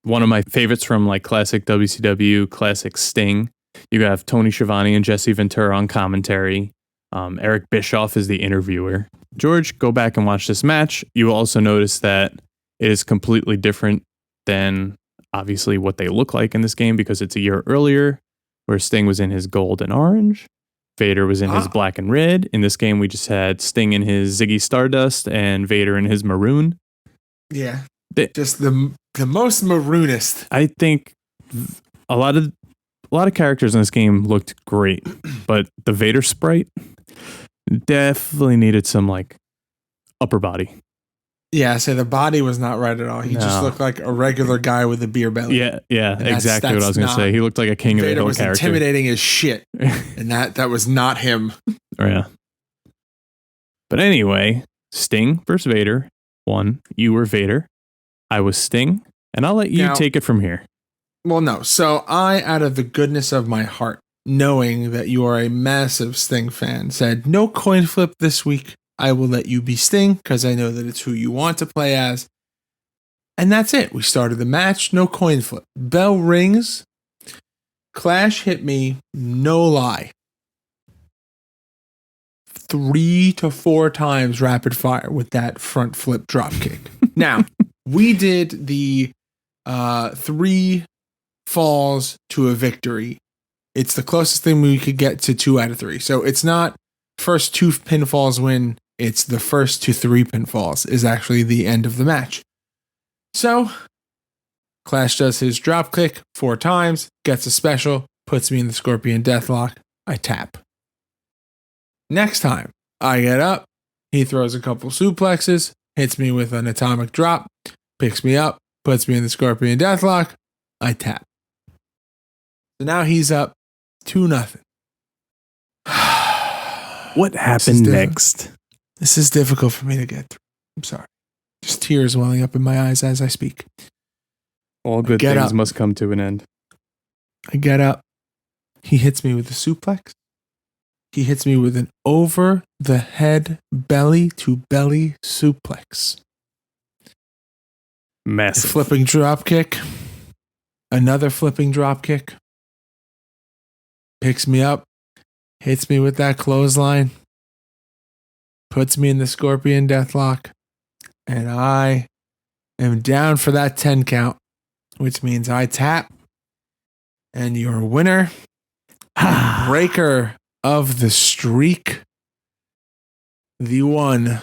Speaker 3: one of my favorites from like classic WCW, classic Sting. You have Tony Schiavone and Jesse Ventura on commentary. Eric Bischoff is the interviewer. George, go back and watch this match. You will also notice that it is completely different than obviously what they look like in this game because it's a year earlier where Sting was in his gold and orange. Vader was in his black and red. In this game, we just had Sting in his Ziggy Stardust and Vader in his maroon.
Speaker 2: Yeah. Just the most maroonist.
Speaker 3: I think a lot of characters in this game looked great, but the Vader sprite definitely needed some like upper body.
Speaker 2: Yeah, so the body was not right at all. He just looked like a regular guy with a beer belly.
Speaker 3: Yeah, exactly what I was going to say. He looked like a King of the Hill character.
Speaker 2: Vader was intimidating as shit, and that was not him.
Speaker 3: Yeah. But anyway, Sting versus Vader won. You were Vader. I was Sting, and I'll let you take it from here.
Speaker 2: Well, no. So I, out of the goodness of my heart, knowing that you are a massive Sting fan, said, no coin flip this week. I will let you be Sting because I know that it's who you want to play as. And that's it. We started the match. No coin flip. Bell rings. Clash hit me. No lie. 3 to 4 times rapid fire with that front flip drop kick. Now, we did the 3 falls to a victory. It's the closest thing we could get to 2 out of 3. So it's not first 2 pinfalls win. It's the first to 3 pinfalls is actually the end of the match. So, Clash does his drop kick 4 times, gets a special, puts me in the Scorpion Deathlock. I tap. Next time, I get up, he throws a couple suplexes, hits me with an atomic drop, picks me up, puts me in the Scorpion Deathlock. I tap. So now he's up 2-0.
Speaker 3: What happened next?
Speaker 2: This is difficult for me to get through. I'm sorry. Just tears welling up in my eyes as I speak.
Speaker 3: All good things must come to an end.
Speaker 2: I get up. He hits me with a suplex. He hits me with an over-the-head, belly-to-belly suplex.
Speaker 3: Massive.
Speaker 2: A flipping drop kick. Another flipping drop kick. Picks me up. Hits me with that clothesline. Puts me in the Scorpion Deathlock. And I am down for that 10 count, which means I tap. And your winner, breaker of the streak, the one,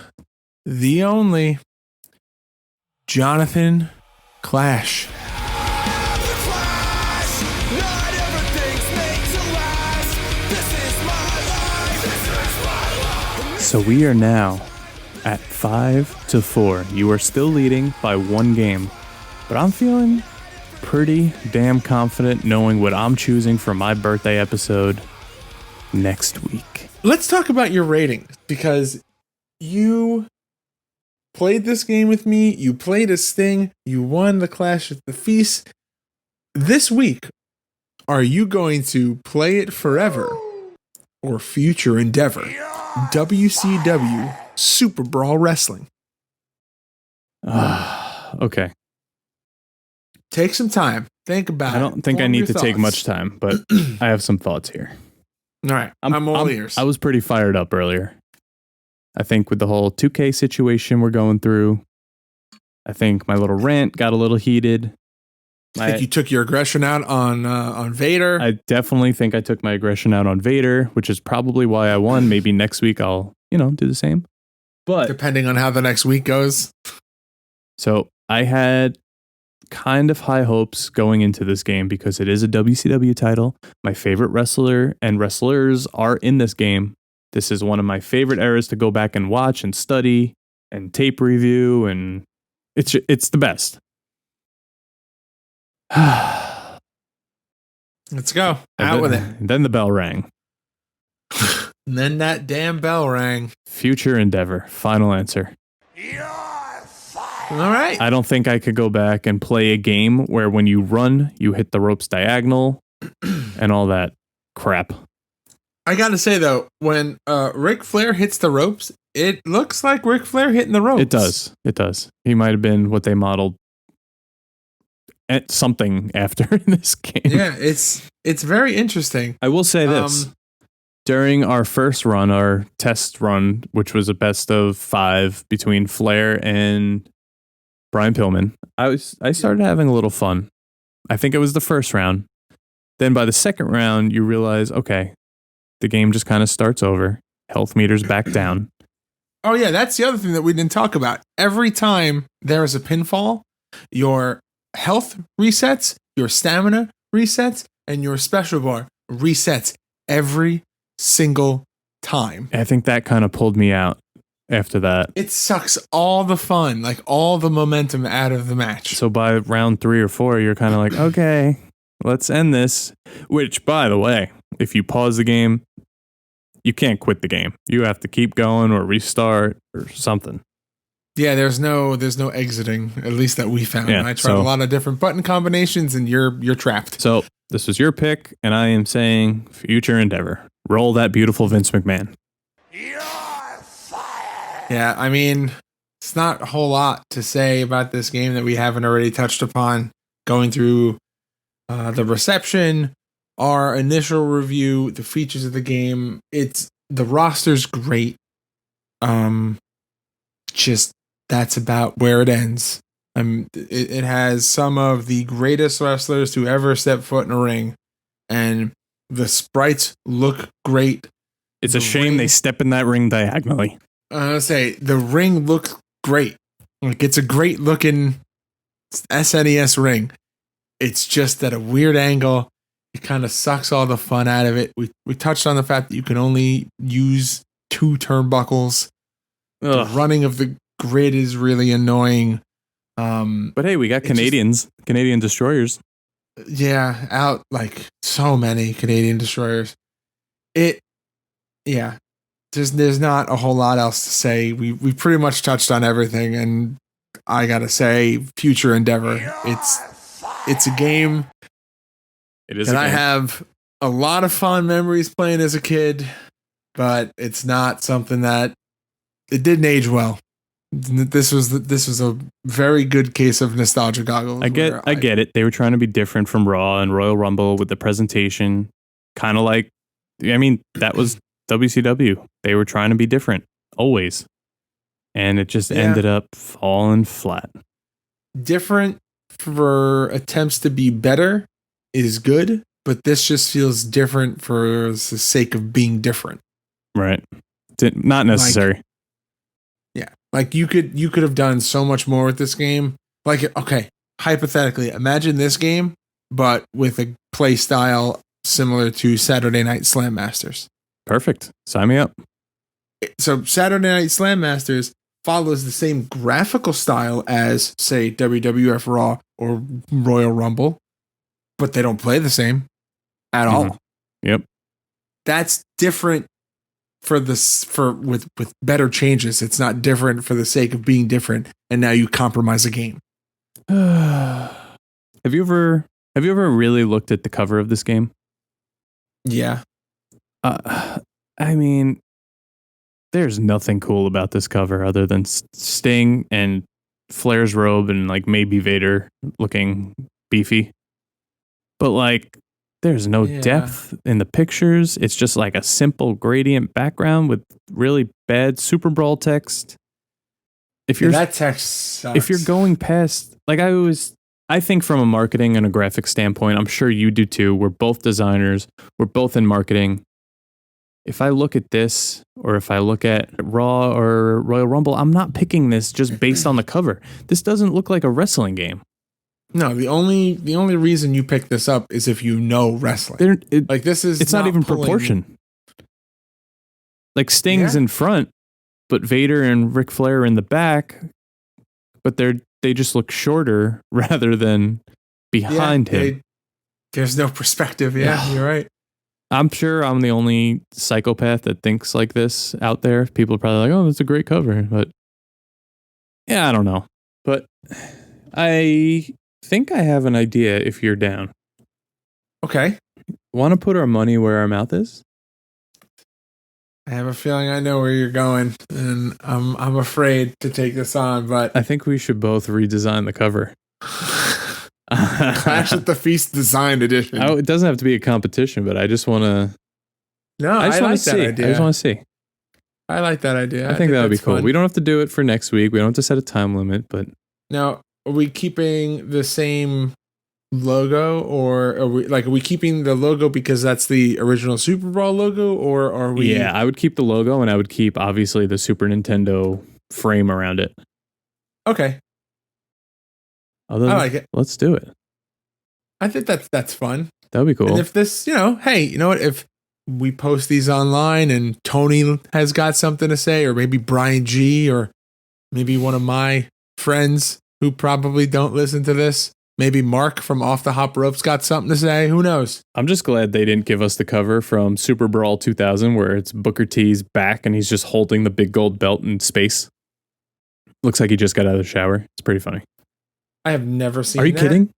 Speaker 2: the only, Jonathan Clash.
Speaker 3: So we are now at 5-4. You are still leading by 1 game, but I'm feeling pretty damn confident knowing what I'm choosing for my birthday episode next week.
Speaker 2: Let's talk about your ratings, because you played this game with me. You played a Sting. You won the Clash at the Feast. This week, are you going to play it forever or future endeavor? WCW SuperBrawl Wrestling.
Speaker 3: Okay.
Speaker 2: Take some time. Think about it.
Speaker 3: I don't think I need to take much time, but I have some thoughts here.
Speaker 2: All right. I'm all ears.
Speaker 3: I was pretty fired up earlier. I think with the whole 2K situation we're going through, I think my little rant got a little heated.
Speaker 2: I think you took your aggression out on Vader.
Speaker 3: I definitely think I took my aggression out on Vader, which is probably why I won. Maybe next week I'll, do the same. But
Speaker 2: depending on how the next week goes.
Speaker 3: So I had kind of high hopes going into this game because it is a WCW title. My favorite wrestler and wrestlers are in this game. This is one of my favorite eras to go back and watch and study and tape review, and it's the best.
Speaker 2: Let's go. Out with it.
Speaker 3: Then the bell rang.
Speaker 2: And then that damn bell rang.
Speaker 3: Future endeavor. Final answer.
Speaker 2: All right.
Speaker 3: I don't think I could go back and play a game where when you run, you hit the ropes diagonal and all that crap.
Speaker 2: I got to say, though, when Ric Flair hits the ropes, it looks like Ric Flair hitting the ropes.
Speaker 3: It does. It does. He might have been what they modeled at something after in this game.
Speaker 2: Yeah, it's very interesting.
Speaker 3: I will say this. During our first run, our test run, which was a best of 5 between Flair and Brian Pillman, I started having a little fun. I think it was the first round. Then by the second round, you realize, okay, the game just kind of starts over. Health meters back down.
Speaker 2: Oh, yeah, that's the other thing that we didn't talk about. Every time there is a pinfall, your health resets, your stamina resets, and your special bar resets every single time.
Speaker 3: I think that kind of pulled me out after that.
Speaker 2: It sucks all the fun, like all the momentum out of the match.
Speaker 3: So by round 3 or 4, you're kind of like, okay, let's end this. Which, by the way, if you pause the game, you can't quit the game. You have to keep going or restart or something.
Speaker 2: Yeah, there's no exiting, at least that we found.
Speaker 3: Yeah,
Speaker 2: I tried a lot of different button combinations, and you're trapped.
Speaker 3: So this was your pick, and I am saying future endeavor. Roll that beautiful Vince McMahon.
Speaker 2: Yeah, I mean, it's not a whole lot to say about this game that we haven't already touched upon. Going through the reception, our initial review, the features of the game. The roster's great. Just that's about where it ends. It has some of the greatest wrestlers to ever step foot in a ring, and the sprites look great.
Speaker 3: It's a shame they step in that ring diagonally.
Speaker 2: I say the ring looks great. Like, it's a great looking SNES ring. It's just at a weird angle. It kind of sucks all the fun out of it. We touched on the fact that you can only use 2 turnbuckles. The running of the grid is really annoying.
Speaker 3: But hey, we got Canadian destroyers.
Speaker 2: Yeah, out like so many Canadian destroyers. There's not a whole lot else to say. We pretty much touched on everything, and I gotta say, future endeavor. It's a game.
Speaker 3: It is.
Speaker 2: And I have a lot of fond memories playing as a kid, but it's not something that it didn't age well. This was a very good case of nostalgia goggles.
Speaker 3: I get it. They were trying to be different from Raw and Royal Rumble with the presentation, kind of like. I mean, that was WCW. They were trying to be different always, and it just ended up falling flat. Different
Speaker 2: For attempts to be better is good, but this just feels different for the sake of being different.
Speaker 3: Right. Not necessary.
Speaker 2: Like you could have done so much more with this game. Like, okay, hypothetically, imagine this game, but with a play style similar to Saturday Night Slam Masters.
Speaker 3: Perfect. Sign me up.
Speaker 2: So Saturday Night Slam Masters follows the same graphical style as, say, WWF Raw or Royal Rumble, but they don't play the same at all.
Speaker 3: Yep.
Speaker 2: That's different with better changes. It's not different for the sake of being different, and now you compromise a game.
Speaker 3: Have you ever really looked at the cover of this game?
Speaker 2: Yeah.
Speaker 3: I mean, there's nothing cool about this cover other than Sting and Flair's robe and like maybe Vader looking beefy. But like, there's no depth in the pictures. It's just like a simple gradient background with really bad SuperBrawl text.
Speaker 2: That text sucks.
Speaker 3: If you're going past, like I think from a marketing and a graphic standpoint, I'm sure you do too. We're both designers. We're both in marketing. If I look at this, or if I look at Raw or Royal Rumble, I'm not picking this just based on the cover. This doesn't look like a wrestling game.
Speaker 2: No, the only reason you pick this up is if you know wrestling. It's
Speaker 3: not even proportion. Like Sting's in front, but Vader and Ric Flair are in the back, but they just look shorter rather than behind him.
Speaker 2: There's no perspective. Yeah, you're right.
Speaker 3: I'm sure I'm the only psychopath that thinks like this out there. People are probably like, oh, that's a great cover. But yeah, I don't know. But I think I have an idea if you're down.
Speaker 2: Okay.
Speaker 3: Want to put our money where our mouth is?
Speaker 2: I have a feeling I know where you're going, and I'm afraid to take this on, but
Speaker 3: I think we should both redesign the cover.
Speaker 2: Clash at the Feast Design Edition.
Speaker 3: Oh, it doesn't have to be a competition, but I just want to.
Speaker 2: No, I like that idea.
Speaker 3: I just want to see.
Speaker 2: I like that idea.
Speaker 3: I think that would be cool. Fun. We don't have to do it for next week. We don't have to set a time limit, but
Speaker 2: now, are we keeping the same logo, or are we keeping the logo because that's the original SuperBrawl logo, or are we?
Speaker 3: Yeah, I would keep the logo, and I would keep obviously the Super Nintendo frame around it.
Speaker 2: Okay. I like it.
Speaker 3: Let's do it.
Speaker 2: I think that's fun.
Speaker 3: That would be cool.
Speaker 2: And if this, hey, you know what? If we post these online and Tony has got something to say, or maybe Brian G, or maybe one of my friends who probably don't listen to this, maybe Mark from Off the Hop Ropes got something to say. Who knows?
Speaker 3: I'm just glad they didn't give us the cover from Super Brawl 2000 where it's Booker T's back and he's just holding the big gold belt in space. Looks like he just got out of the shower. It's pretty funny.
Speaker 2: I have never seen.
Speaker 3: Are you
Speaker 2: that.
Speaker 3: kidding?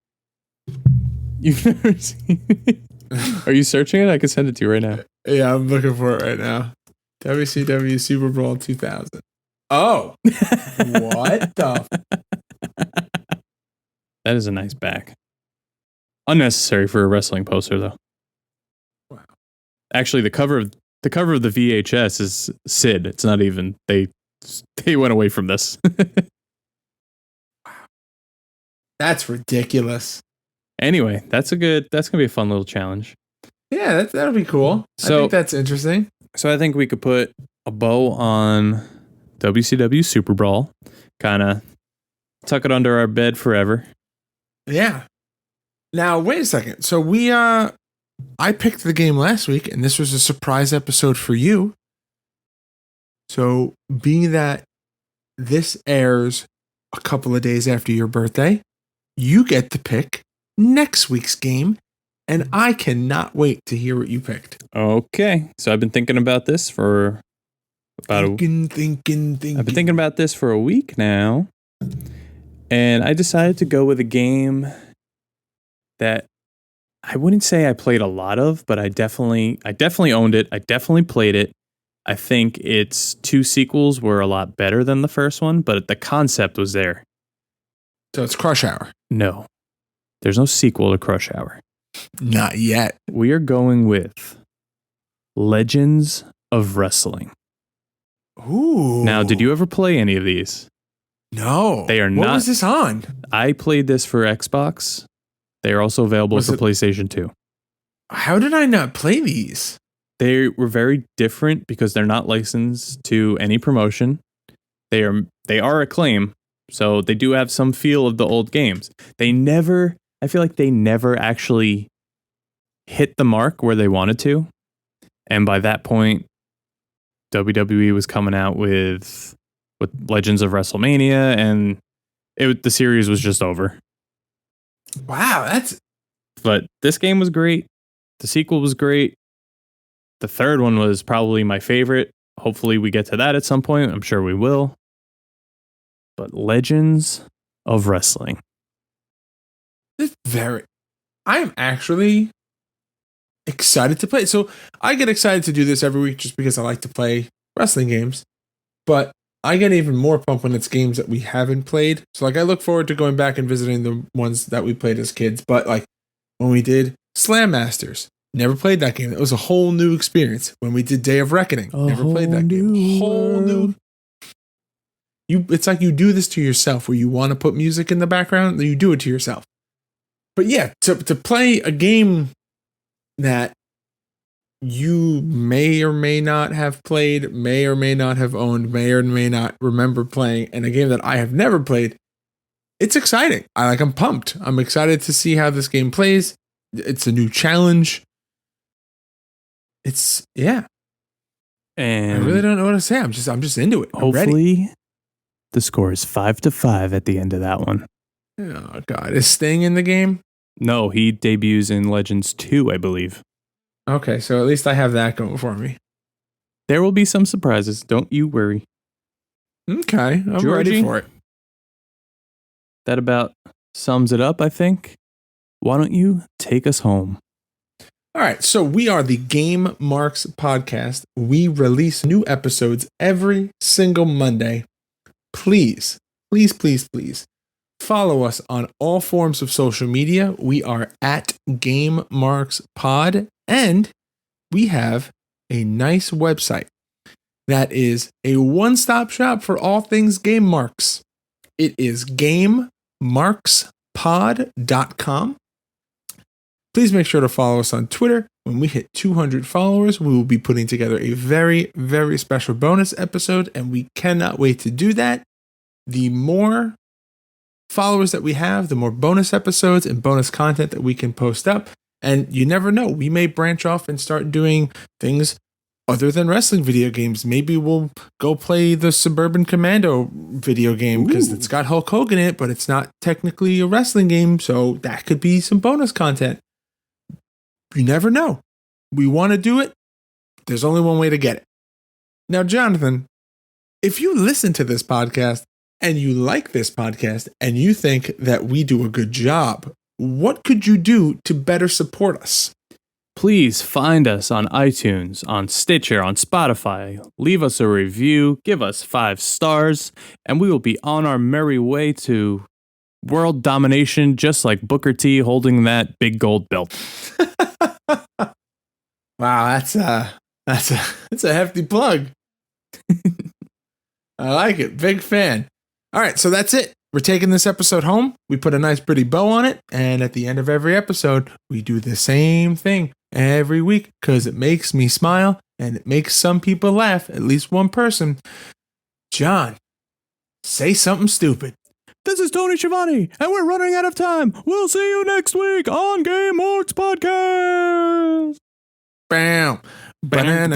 Speaker 3: You've never seen it? Are you searching it? I can send it to you right now.
Speaker 2: Yeah, I'm looking for it right now. WCW SuperBrawl 2000. Oh, what the?
Speaker 3: That is a nice back. Unnecessary for a wrestling poster, though.
Speaker 2: Wow.
Speaker 3: Actually, the cover of the VHS is Sid. It's not even they went away from this.
Speaker 2: That's ridiculous.
Speaker 3: Anyway, that's gonna be a fun little challenge.
Speaker 2: Yeah, that'll be cool. I think that's interesting.
Speaker 3: So I think we could put a bow on WCW SuperBrawl, kind of tuck it under our bed forever.
Speaker 2: Yeah. Now, wait a second. So I picked the game last week, and this was a surprise episode for you. So being that this airs a couple of days after your birthday, you get to pick next week's game, and I cannot wait to hear what you picked.
Speaker 3: Okay. So I've been thinking about this for about
Speaker 2: I've been
Speaker 3: thinking about this for a week now, and I decided to go with a game that I wouldn't say I played a lot of, but I definitely owned it. I definitely played it. I think its two sequels were a lot better than the first one, but the concept was there.
Speaker 2: So it's Crush Hour.
Speaker 3: No, there's no sequel to Crush Hour.
Speaker 2: Not yet.
Speaker 3: We are going with Legends of Wrestling.
Speaker 2: Ooh.
Speaker 3: Now, did you ever play any of these?
Speaker 2: No.
Speaker 3: They are
Speaker 2: not.
Speaker 3: not.
Speaker 2: What was this on?
Speaker 3: I played this for Xbox. They are also available for PlayStation 2.
Speaker 2: How did I not play these?
Speaker 3: They were very different because they're not licensed to any promotion. They are Acclaim, so they do have some feel of the old games. I feel like they never actually hit the mark where they wanted to. And by that point, WWE was coming out with Legends of WrestleMania, and the series was just over.
Speaker 2: Wow,
Speaker 3: But this game was great. The sequel was great. The third one was probably my favorite. Hopefully we get to that at some point. I'm sure we will. But Legends of Wrestling.
Speaker 2: I am actually excited to play. So I get excited to do this every week just because I like to play wrestling games. But I get even more pumped when it's games that we haven't played. So I look forward to going back and visiting the ones that we played as kids. But when we did Slam Masters, never played that game. It was a whole new experience. When we did Day of Reckoning, never played that game. Whole new. It's like you do this to yourself, where you want to put music in the background, then you do it to yourself. But yeah, to play a game that you may or may not have played, may or may not have owned, may or may not remember playing, and a game that I have never played, it's exciting. I'm pumped. I'm excited to see how this game plays. It's a new challenge. And I really don't know what to say. I'm just into it.
Speaker 3: Hopefully the score is 5-5 at the end of that one.
Speaker 2: Oh God. Is Sting in the game?
Speaker 3: No, he debuts in Legends 2, I believe.
Speaker 2: Okay, so at least I have that going for me.
Speaker 3: There will be some surprises. Don't you worry.
Speaker 2: Okay, I'm
Speaker 3: Georgie,
Speaker 2: ready for it.
Speaker 3: That about sums it up, I think. Why don't you take us home?
Speaker 2: All right, so we are the Game Marks Podcast. We release new episodes every single Monday. Please, please, please, please follow us on all forms of social media. We are at Game Marks Pod, and we have a nice website that is a one-stop shop for all things Game Marks. It is GameMarksPod.com. Please make sure to follow us on Twitter. When we hit 200 followers, we will be putting together a very, very special bonus episode, and we cannot wait to do that. The more followers that we have, the more bonus episodes and bonus content that we can post up. And you never know, we may branch off and start doing things other than wrestling video games. Maybe we'll go play the Suburban Commando video game because it's got Hulk Hogan in it, but it's not technically a wrestling game, so that could be some bonus content. You never know. We want to do it. There's only one way to get it. Now, Jonathan, if you listen to this podcast and you like this podcast and you think that we do a good job, what could you do to better support us?
Speaker 3: Please find us on iTunes, on Stitcher, on Spotify. Leave us a review, give us 5 stars, and we will be on our merry way to world domination, just like Booker T holding that big gold belt.
Speaker 2: Wow, that's a hefty plug. I like it. Big fan. All right, so that's it. We're taking this episode home. We put a nice pretty bow on it, and at the end of every episode, we do the same thing every week because it makes me smile and it makes some people laugh, at least one person. John, say something stupid.
Speaker 3: This is Tony Schiavone, and we're running out of time. We'll see you next week on Game Marks Podcast.
Speaker 2: Bam. Banana.